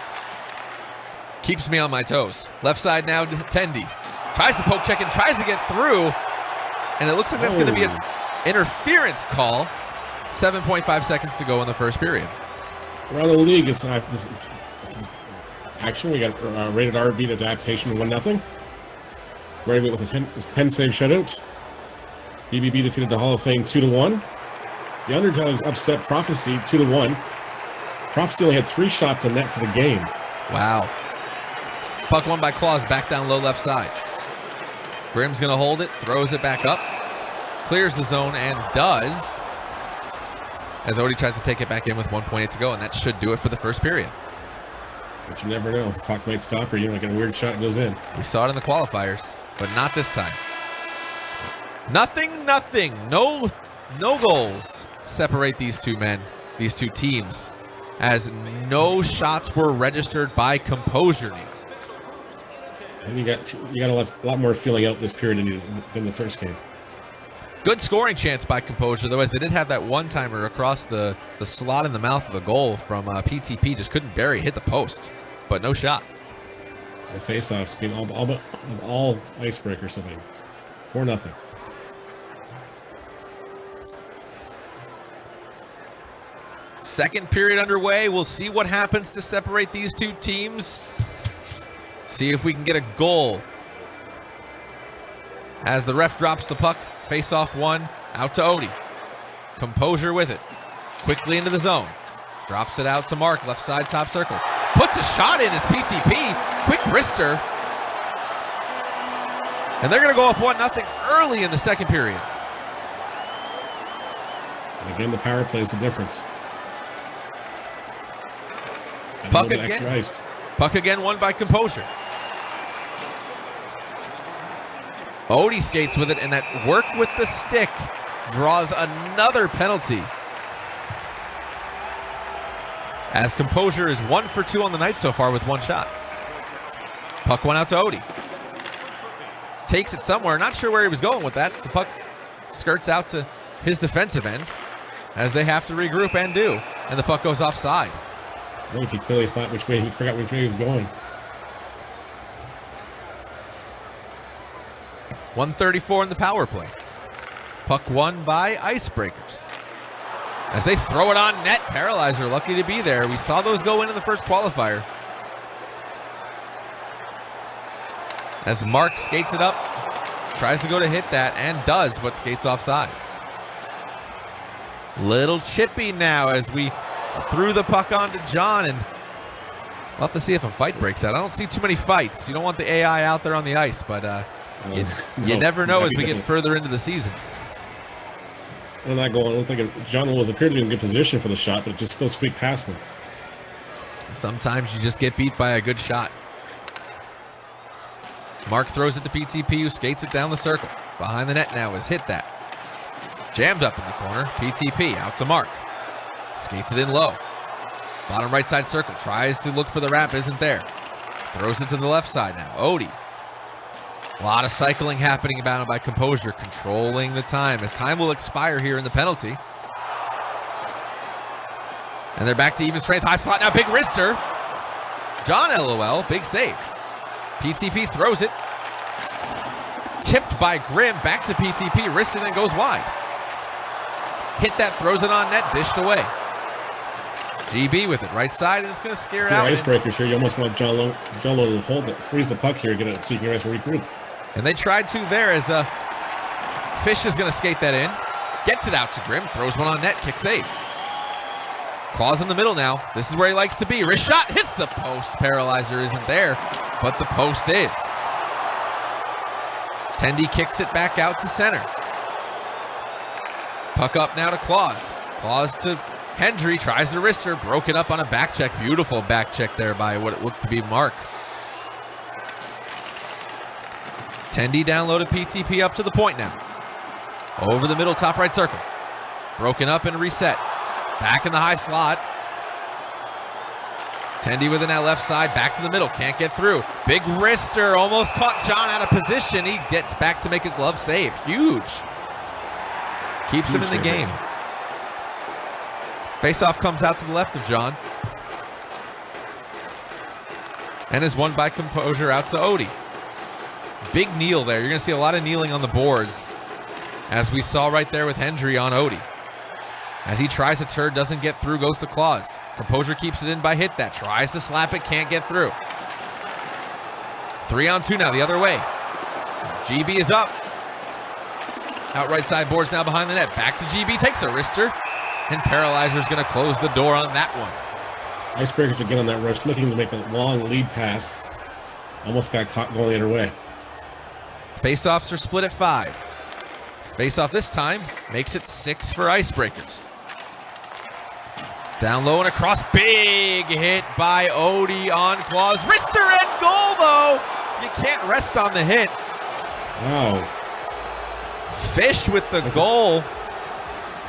Keeps me on my toes. Left side now to Tendy. Tries to poke check and tries to get through. And it looks like that's going to be an interference call. 7.5 seconds to go in the first period. Around the league, it's action. We got rated R beat adaptation 1-0. Rated with a 10 save shutout. BBB defeated the Hall of Fame 2-1. The Underdogs upset Prophecy 2-1. Prophecy only had 3 shots on net for the game. Wow. Puck won by Claus, back down low left side. Grim's going to hold it, throws it back up, clears the zone, and does. As Odie tries to take it back in with 1.8 to go, and that should do it for the first period. But you never know. The clock might stop, or you might get a weird shot and goes in. We saw it in the qualifiers, but not this time. Nothing. No goals separate these two men, these two teams, as no shots were registered by Composure. And you got a lot more feeling out this period than the first game. Good scoring chance by Composure, though, as they did have that one-timer across the slot in the mouth of the goal from PTP. Just couldn't bury, hit the post, but no shot. The face-offs being all icebreaker something. 4-0. Second period underway. We'll see what happens to separate these two teams. See if we can get a goal As the ref drops the puck, face-off one, out to Odie. Composure with it. Quickly into the zone. Drops it out to Mark, left side, top circle. Puts a shot in as PTP. Quick wrister. And they're going to go up 1-0 early in the second period. And again, the power play is the difference. Puck again. Puck again won by Composure. Odie skates with it, and that work with the stick draws another penalty. As Composure is 1 for 2 on the night so far with one shot. Puck went out to Odie. Takes it somewhere. Not sure where he was going with that. So the puck skirts out to his defensive end as they have to regroup and do. And the puck goes offside. I think he clearly thought which way, he forgot which way he was going. 1:34 in the power play. Puck won by Icebreakers. As they throw it on net, Paralyzer lucky to be there. We saw those go in the first qualifier. As Mark skates it up, tries to go to hit that and does, but skates offside. Little chippy now as we threw the puck onto John, and we'll have to see if a fight breaks out. I don't see too many fights. You don't want the AI out there on the ice, but you never know as we get further into the season. On that goal, it looked like John appeared to be in good position for the shot, but it just still squeaked past him. Sometimes you just get beat by a good shot. Mark throws it to PTP, who skates it down the circle. Behind the net now is hit that. Jammed up in the corner. PTP out to Mark. Skates it in low. Bottom right side circle. Tries to look for the wrap. Isn't there. Throws it to the left side now. Odie. A lot of cycling happening about him by Composure. Controlling the time as time will expire here in the penalty. And they're back to even strength. High slot now. Big wrister. John LOL. Big save. PTP throws it. Tipped by Grimm. Back to PTP. Wrists and then goes wide. Hit that. Throws it on net. Dished away. GB with it. Right side. And it's going to scare it out. Icebreakers here. You almost want John Lowe to hold it. Freeze the puck here. Get it so you can guys regroup. And they tried to there as Fish is going to skate that in. Gets it out to Grimm. Throws one on net. Kick save. Claws in the middle now. This is where he likes to be. Wrist shot. Hits the post. Paralyzer isn't there. But the post is. Tendy kicks it back out to center. Puck up now to Claus. Claus to Hendry. Tries to wrister. Broken up on a back check. Beautiful back check there by what it looked to be Mark. Tendy down low to PTP up to the point now. Over the middle, top right circle. Broken up and reset. Back in the high slot. Tendy with it now left side. Back to the middle. Can't get through. Big wrister. Almost caught John out of position. He gets back to make a glove save. Huge. Keeps him in the game. Faceoff comes out to the left of John. And is won by Composure out to Odie. Big kneel there. You're going to see a lot of kneeling on the boards, as we saw right there with Hendry on Odie. As he tries to turn, doesn't get through, goes to Claus. Composure keeps it in by hit that. Tries to slap it, can't get through. 3-on-2 now, the other way. GB is up. Out right side boards now behind the net. Back to GB, takes a wrister. And Paralyzer's going to close the door on that one. Icebreakers again on that rush, looking to make a long lead pass. Almost got caught going the other way. Faceoffs are split at 5. Faceoff this time makes it 6 for Icebreakers. Down low and across. Big hit by Odie on Claus. Wrister and goal, though. You can't rest on the hit. Wow. Fish with the goal.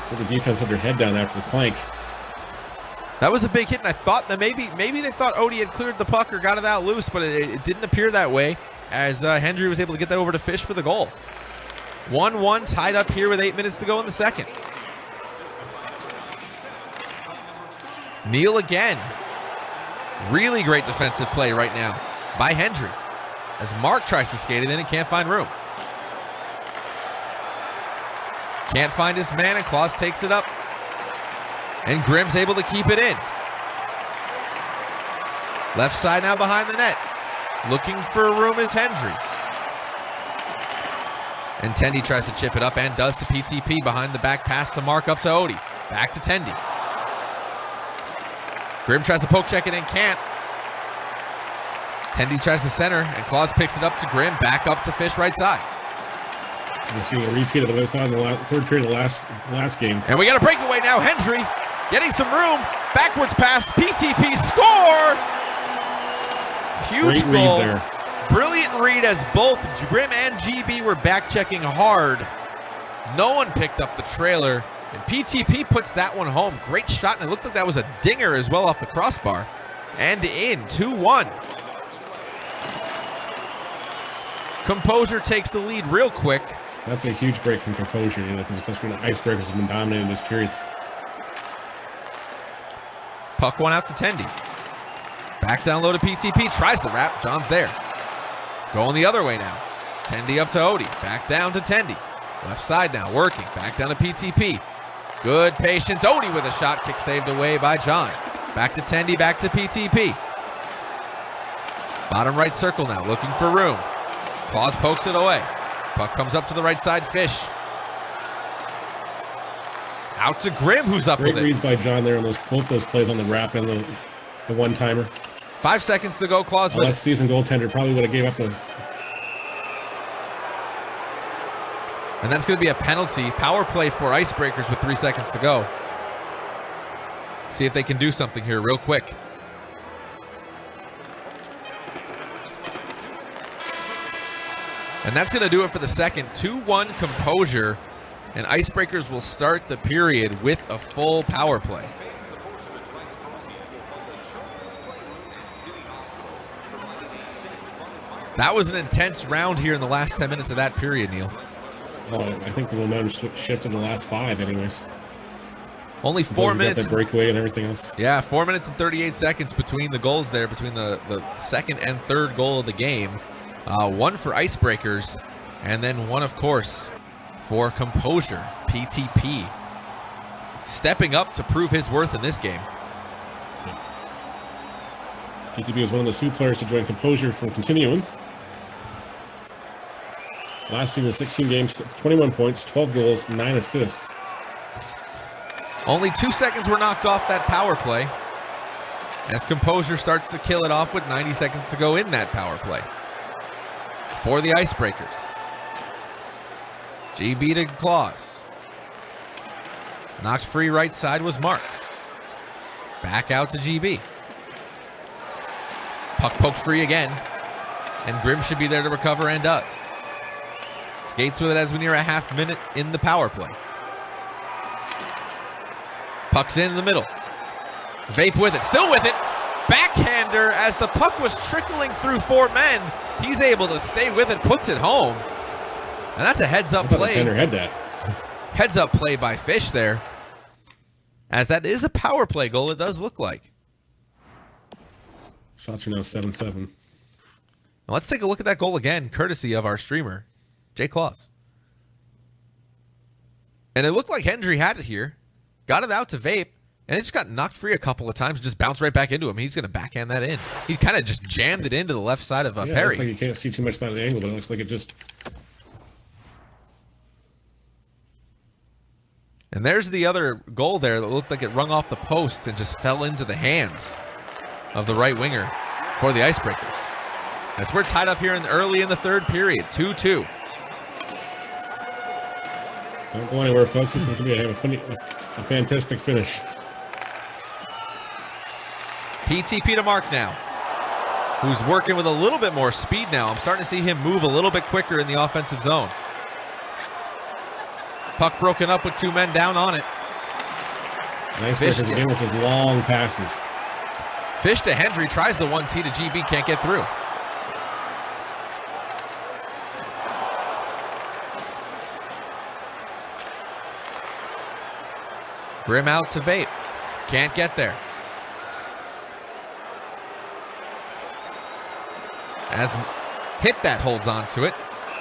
Put the defense had their head down after the plank. That was a big hit, and I thought that maybe they thought Odie had cleared the puck or got it out loose, but it didn't appear that way, as Hendry was able to get that over to Fish for the goal. 1-1 tied up here with 8 minutes to go in the second. Neal again. Really great defensive play right now by Hendry, as Mark tries to skate it in and can't find room. Can't find his man, and Claus takes it up. And Grimm's able to keep it in. Left side now behind the net. Looking for room is Hendry. And Tendy tries to chip it up and does to PTP. Behind the back pass to Mark, up to Odie. Back to Tendy. Grim tries to poke check it and can't. Tendy tries to center, and Claus picks it up to Grim. Back up to Fish right side. We're seeing a repeat of the left side in the third period of the last game. And we got a breakaway now. Hendry getting some room. Backwards pass. PTP score. Huge Great goal. read there. Brilliant read as both Grim and GB were back checking hard. No one picked up the trailer. And PTP puts that one home. Great shot. And it looked like that was a dinger as well off the crossbar. And in 2-1. Composure takes the lead real quick. That's a huge break from Composure, because especially when the Icebreakers have been dominating this period. Puck one out to Tendy. Back down low to PTP. Tries the wrap. John's there. Going the other way now. Tendy up to Odie. Back down to Tendy. Left side now. Working. Back down to PTP. Good patience. Odie with a shot. Kick saved away by John. Back to Tendy. Back to PTP. Bottom right circle now. Looking for room. Claus pokes it away. Puck comes up to the right side. Fish. Out to Grim, who's up with it. Great read by John there on both those plays on the wrap and the one-timer. 5 seconds to go. Claus with last season goaltender probably would have gave up the... And that's going to be a penalty. Power play for Icebreakers with 3 seconds to go. See if they can do something here real quick. And that's going to do it for the second. 2-1 Composure. And Icebreakers will start the period with a full power play. That was an intense round here in the last 10 minutes of that period, Neil. Oh, I think the momentum shifted in the last 5 anyways. Only 4 minutes. Got that breakaway and everything else. Yeah, 4 minutes and 38 seconds between the goals there, between the second and third goal of the game. One for Icebreakers, and then one, of course, for Composure. PTP stepping up to prove his worth in this game. PTP was one of the 2 players to join Composure from continuing. Last season, 16 games, 21 points, 12 goals, 9 assists. Only 2 seconds were knocked off that power play as Composure starts to kill it off with 90 seconds to go in that power play. For the Icebreakers. GB to Claus. Knocked free right side was Mark. Back out to GB. Puck poked free again. And Grim should be there to recover and does. Skates with it as we near a half minute in the power play. Puck's in the middle. Vape with it, still with it. Backhander as the puck was trickling through 4 men. He's able to stay with it, puts it home. And that's a heads-up play. The had that. Heads-up play by Fish there. As that is a power play goal, it does look like. Shots are now 7-7. Now let's take a look at that goal again, courtesy of our streamer, Jay Claus. And it looked like Hendry had it here. Got it out to Vape. And it just got knocked free a couple of times, just bounced right back into him. He's going to backhand that in. He kind of just jammed it into the left side of Perry. It looks like you can't see too much that angle, but it looks like it just... And there's the other goal there that looked like it rung off the post and just fell into the hands of the right winger for the Icebreakers. As we're tied up here early in the third period, 2-2. Don't go anywhere, folks. This one could be a fantastic finish. PTP to Mark now, who's working with a little bit more speed now. I'm starting to see him move a little bit quicker in the offensive zone. Puck broken up with 2 men down on it. Icebreakers again with his long passes. Fish to Hendry, tries the 1T to GB, can't get through. Grim out to Vape. Can't get there. As Hit that holds on to it.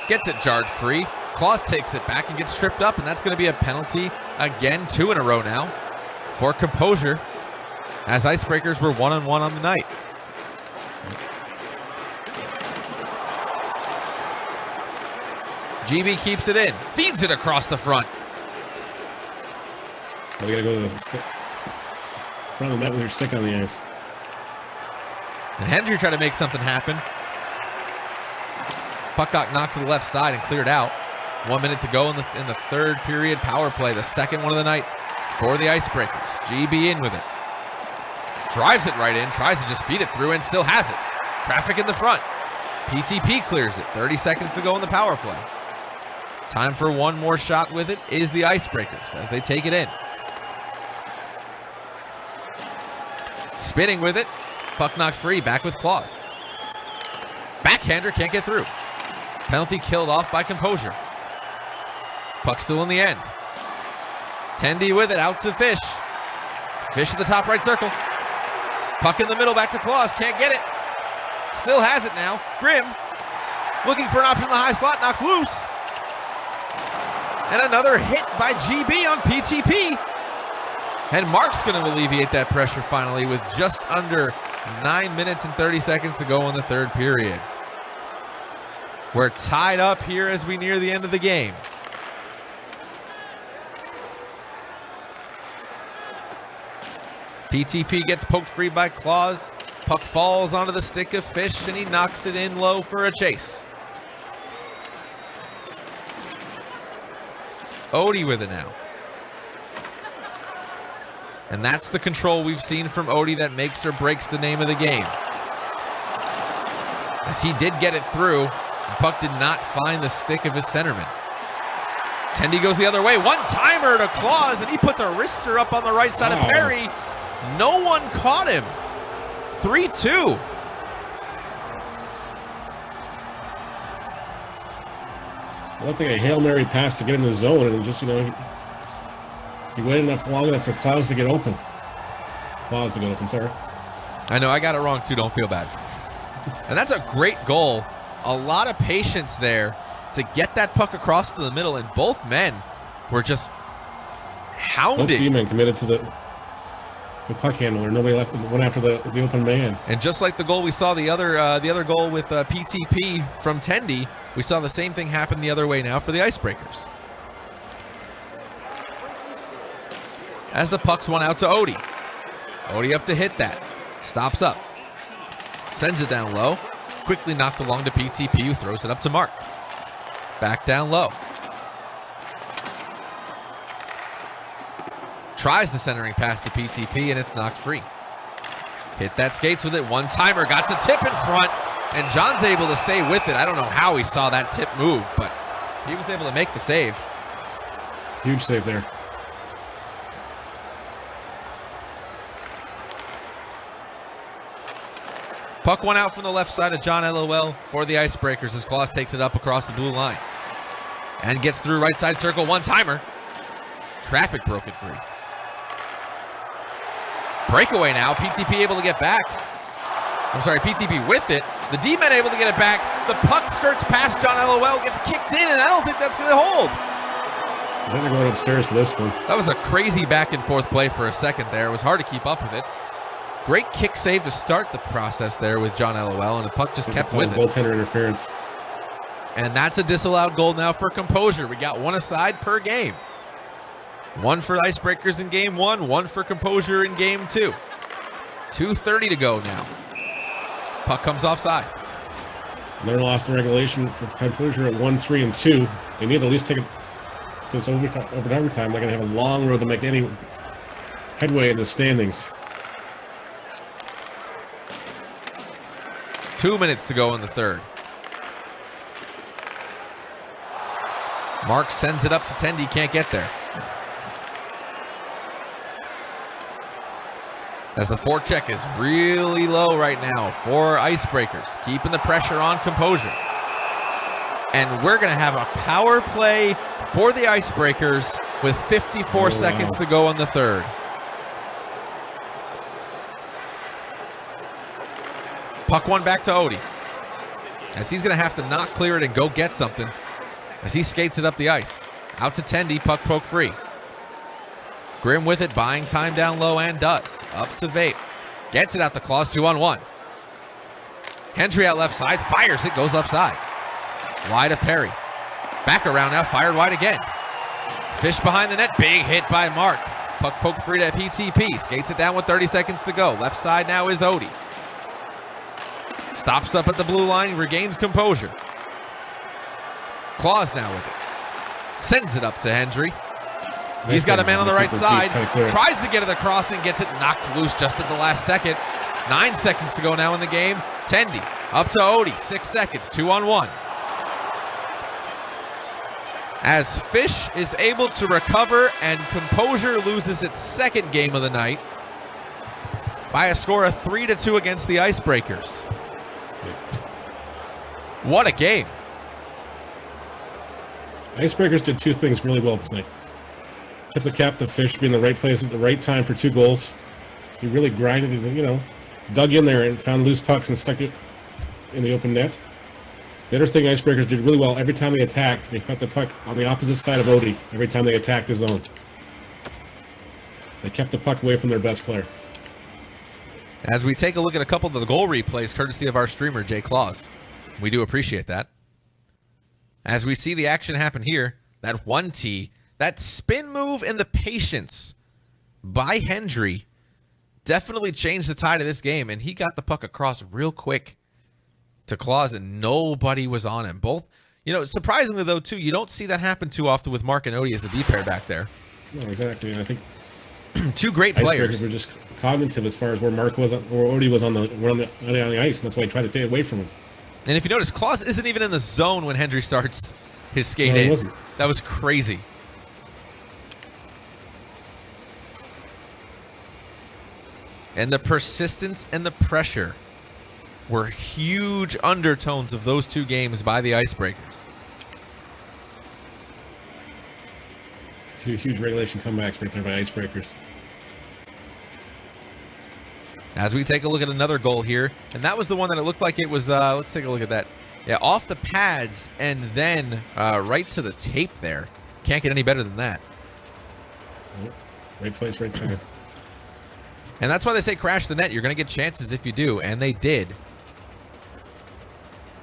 Gets it jarred free. Claus takes it back and gets tripped up, and that's going to be a penalty again, 2 in a row now for Composure, as Icebreakers were 1-on-1 on the night. GB keeps it in. Feeds it across the front. Oh, we gotta go to the front of the net with your stick on the ice. And Hendry tried to make something happen. Puck got knocked to the left side and cleared out. 1 minute to go in the third period power play, the second one of the night for the Icebreakers. GB in with it. Drives it right in, tries to just feed it through and still has it. Traffic in the front. PTP clears it. 30 seconds to go in the power play. Time for one more shot with it is the Icebreakers as they take it in. Spinning with it. Puck knocked free, back with Claus. Backhander can't get through. Penalty killed off by Composure. Puck still in the end. Tendy with it, out to Fish. Fish at the top right circle. Puck in the middle, back to Claus, can't get it. Still has it now. Grim looking for an option in the high slot, knocked loose. And another hit by GB on PTP. And Mark's going to alleviate that pressure finally with just under 9 minutes and 30 seconds to go in the third period. We're tied up here as we near the end of the game. PTP gets poked free by Claus. Puck falls onto the stick of Fish and he knocks it in low for a chase. Odie with it now. And that's the control we've seen from Odie that makes or breaks the name of the game. As he did get it through, the puck did not find the stick of his centerman. Tendy goes the other way. One-timer to Claus, and he puts a wrister up on the right side of Perry. No one caught him. 3-2. I don't think a Hail Mary pass to get in the zone, and just, he waited long enough for Claus to get open. Claus to get open, sorry. I know, I got it wrong too, don't feel bad. And that's a great goal. A lot of patience there to get that puck across to the middle, and both men were just hounding. Both D-men committed to the puck handler. Nobody left, went after the open man. And just like the goal we saw, the other goal with PTP from Tendy, we saw the same thing happen the other way now for the Icebreakers. As the puck's one out to Odie. Odie up to hit that. Stops up. Sends it down low. Quickly knocked along to PTP, who throws it up to Mark. Back down low. Tries the centering pass to PTP, and it's knocked free. Hit that skates with it. One-timer, got the tip in front, and John's able to stay with it. I don't know how he saw that tip move, but he was able to make the save. Huge save there. Puck one out from the left side of John LOL for the Icebreakers as Claus takes it up across the blue line. And gets through right side circle, one-timer. Traffic broke it free. Breakaway now, PTP able to get back. I'm sorry, PTP with it. The D-men able to get it back. The puck skirts past John LOL, gets kicked in, and I don't think that's going to hold. I think they're going upstairs for this one. That was a crazy back and forth play for a second there. It was hard to keep up with it. Great kick save to start the process there with John LOL, and the puck just kept with it. Goaltender interference. And that's a disallowed goal now for Composure. We got one aside per game. One for Icebreakers in game one, one for Composure in game two. 2:30 to go now. Puck comes offside. Another loss in regulation for Composure at 1-3 and 2. They need to at least take it to overtime. They're going to have a long road to make any headway in the standings. 2 minutes to go in the third. Mark sends it up to Tendy, can't get there. As the forecheck is really low right now for Icebreakers, keeping the pressure on Composure. And we're going to have a power play for the Icebreakers with 54 seconds to go in the third. Puck one back to Odie, as he's going to have to not clear it and go get something as he skates it up the ice. Out to Tendy, puck poke free. Grim with it, buying time down low, and does. Up to Vape. Gets it out the Claus, 2-on-1. Hendry out left side, fires it, goes left side. Wide of Perry. Back around now, fired wide again. Fish behind the net, big hit by Mark. Puck poked free to PTP, skates it down with 30 seconds to go. Left side now is Odie. Stops up at the blue line, regains composure. Claus now with it. Sends it up to Hendry. He's got a man on the right side. Tries to get to the crossing, gets it knocked loose just at the last second. 9 seconds to go now in the game. Tendy up to Odie. 6 seconds, 2-on-1. As Fish is able to recover and Composure loses its second game of the night by a score of 3-2 against the Icebreakers. What a game. Icebreakers did two things really well tonight. Tip the cap to Fish to be in the right place at the right time for 2 goals. He really grinded, dug in there and found loose pucks and stuck it in the open net. The other thing Icebreakers did really well, every time they attacked, they got the puck on the opposite side of Odie every time they attacked his zone. They kept the puck away from their best player. As we take a look at a couple of the goal replays, courtesy of our streamer, Jay Claus. We do appreciate that. As we see the action happen here, that 1T, that spin move and the patience by Hendry definitely changed the tide of this game, and he got the puck across real quick to Claus, and nobody was on him. Both, surprisingly though, too, you don't see that happen too often with Mark and Odie as a D pair back there. No, exactly. And I think two great players. Were just cognitive as far as where Mark was, or Odie was on the ice, and that's why he tried to take it away from him. And if you notice, Claus isn't even in the zone when Hendry starts his skate in. He wasn't. That was crazy. And the persistence and the pressure were huge undertones of those two games by the Icebreakers. Two huge regulation comebacks right there by Icebreakers. As we take a look at another goal here, and that was the one that it looked like it was, let's take a look at that. Yeah, off the pads and then right to the tape there. Can't get any better than that. Right place, right time. And that's why they say crash the net. You're going to get chances if you do, and they did.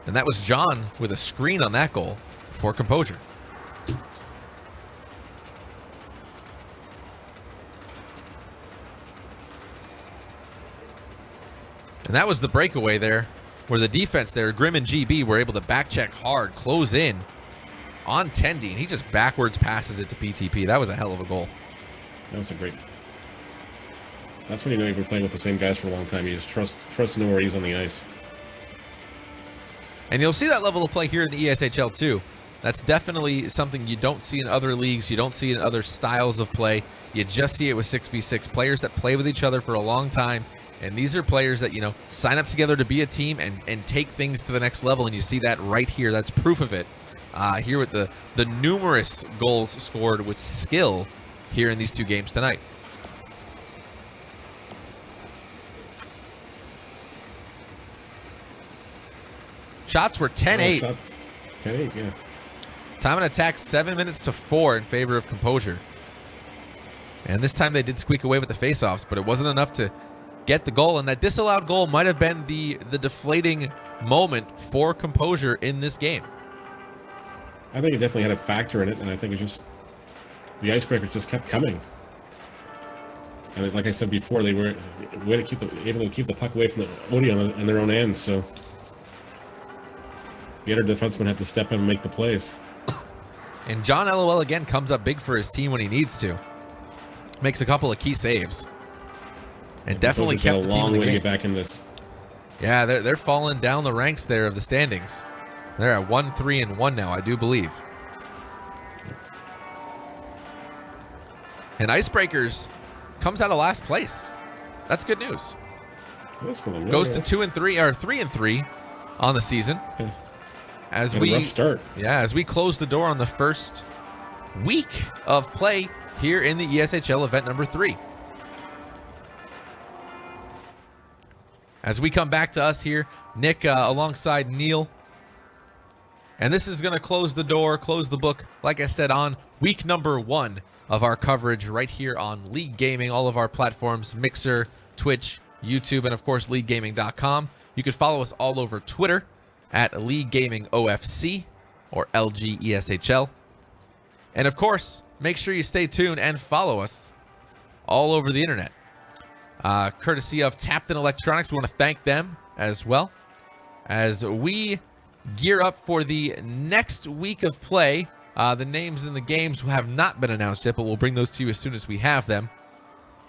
And that was John with a screen on that goal for Composure. And that was the breakaway there, where the defense there, Grim and GB, were able to back check hard, close in on Tendy, and he just backwards passes it to PTP. That was a hell of a goal. That was a great. That's when you know you've been playing with the same guys for a long time. You just trust to know where he's on the ice. And you'll see that level of play here in the ESHL too. That's definitely something you don't see in other leagues. You don't see in other styles of play. You just see it with 6v6 players that play with each other for a long time. And these are players that, sign up together to be a team and take things to the next level. And you see that right here. That's proof of it. Here with the numerous goals scored with skill here in these two games tonight. Shots were 10-8. 10-8, yeah. Time on attack 7 minutes to 4 in favor of Composure. And this time they did squeak away with the faceoffs, but it wasn't enough to get the goal. And that disallowed goal might have been the deflating moment for Composure in this game. I think it definitely had a factor in it, and I think it's just the Icebreakers just kept coming. And like I said before, they were able to keep the puck away from the Odie on their own end, so the other defenseman had to step in and make the plays. And John LOL again comes up big for his team when he needs to. Makes a couple of key saves. And definitely kept the team in the game. A long way to get back in this. Yeah, they're falling down the ranks there of the standings. They're at 1-3-1 now, I do believe. And Icebreakers comes out of last place. That's good news. That's for them. Goes to 2-3 or 3-3 on the season. Yeah. As a rough start. Yeah, as we close the door on the first week of play here in the ESHL event number 3. As we come back to us here, Nick alongside Neil. And this is going to close the door, close the book, like I said, on week number 1 of our coverage right here on League Gaming, all of our platforms, Mixer, Twitch, YouTube, and of course, LeagueGaming.com. You can follow us all over Twitter at LeagueGamingOFC, or LGESHL. And of course, make sure you stay tuned and follow us all over the internet. Courtesy of Tapton Electronics, we want to thank them as well as we gear up for the next week of play. The names in the games have not been announced yet, but we'll bring those to you as soon as we have them.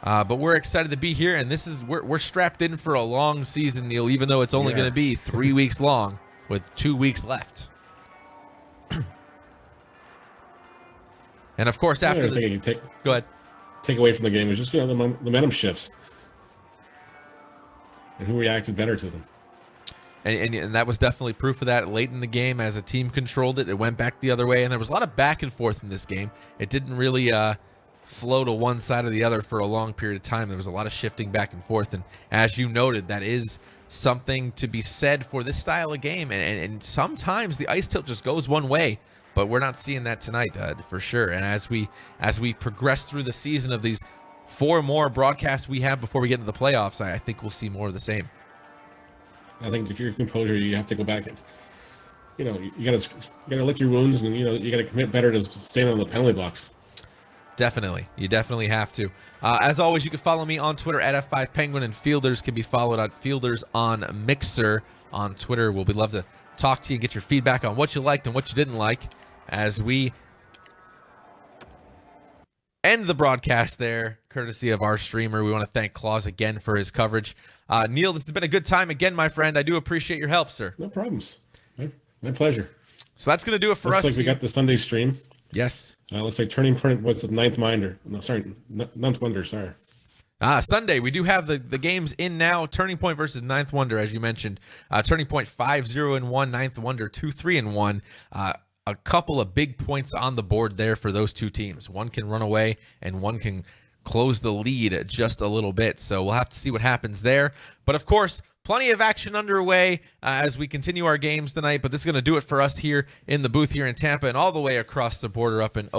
But we're excited to be here, and we're strapped in for a long season, Neil, even though it's only going to be 3 weeks long with 2 weeks left. And of course, after go ahead. Take away from the game is just the momentum shifts and who reacted better to them. And that was definitely proof of that late in the game. As a team controlled it, it went back the other way, and there was a lot of back and forth in this game. It didn't really flow to one side or the other for a long period of time. There was a lot of shifting back and forth, and as you noted, that is something to be said for this style of game. And sometimes the ice tilt just goes one way, but we're not seeing that tonight for sure. And as we progress through the season of these 4 more broadcasts we have before we get into the playoffs, I think we'll see more of the same. I think if you're composure, you have to go back and, you gotta lick your wounds, and you gotta commit better to staying on the penalty box. Definitely, you definitely have to. As always, you can follow me on Twitter at F5Penguin, and Fielders can be followed at Fielders on Mixer on Twitter. We'll be love to talk to you and get your feedback on what you liked and what you didn't like as we end the broadcast there, courtesy of our streamer. We want to thank Claus again for his coverage. Neil, this has been a good time again, my friend. I do appreciate your help, sir. No problems. My pleasure. So that's going to do it for us. Looks like we got the Sunday stream. Yes. Let's say Turning Point was the Ninth Wonder. No, sorry, Ninth Wonder, sorry. Sunday, we do have the games in now. Turning Point versus Ninth Wonder, as you mentioned. Turning Point 5-0-1, Ninth Wonder 2-3-1. A couple of big points on the board there for those two teams. One can run away, and one can close the lead just a little bit. So we'll have to see what happens there. But of course, plenty of action underway as we continue our games tonight. But this is going to do it for us here in the booth here in Tampa and all the way across the border up in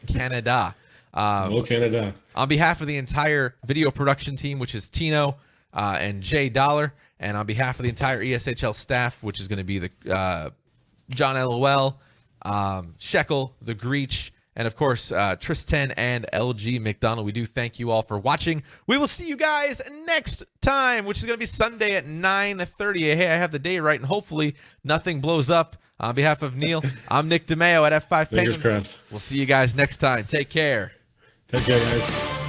Canada. Canada. On behalf of the entire video production team, which is Tino and Jay Dollar, and on behalf of the entire ESHL staff, which is going to be the John LOL, Shekel, the Greach, and of course, Tristan and LG McDonald. We do thank you all for watching. We will see you guys next time, which is going to be Sunday at 9:30. Hey, I have the day right, and hopefully nothing blows up. On behalf of Neil, I'm Nick DeMeo at F5 Penguin. Fingers crossed. We'll see you guys next time. Take care. Take care, guys.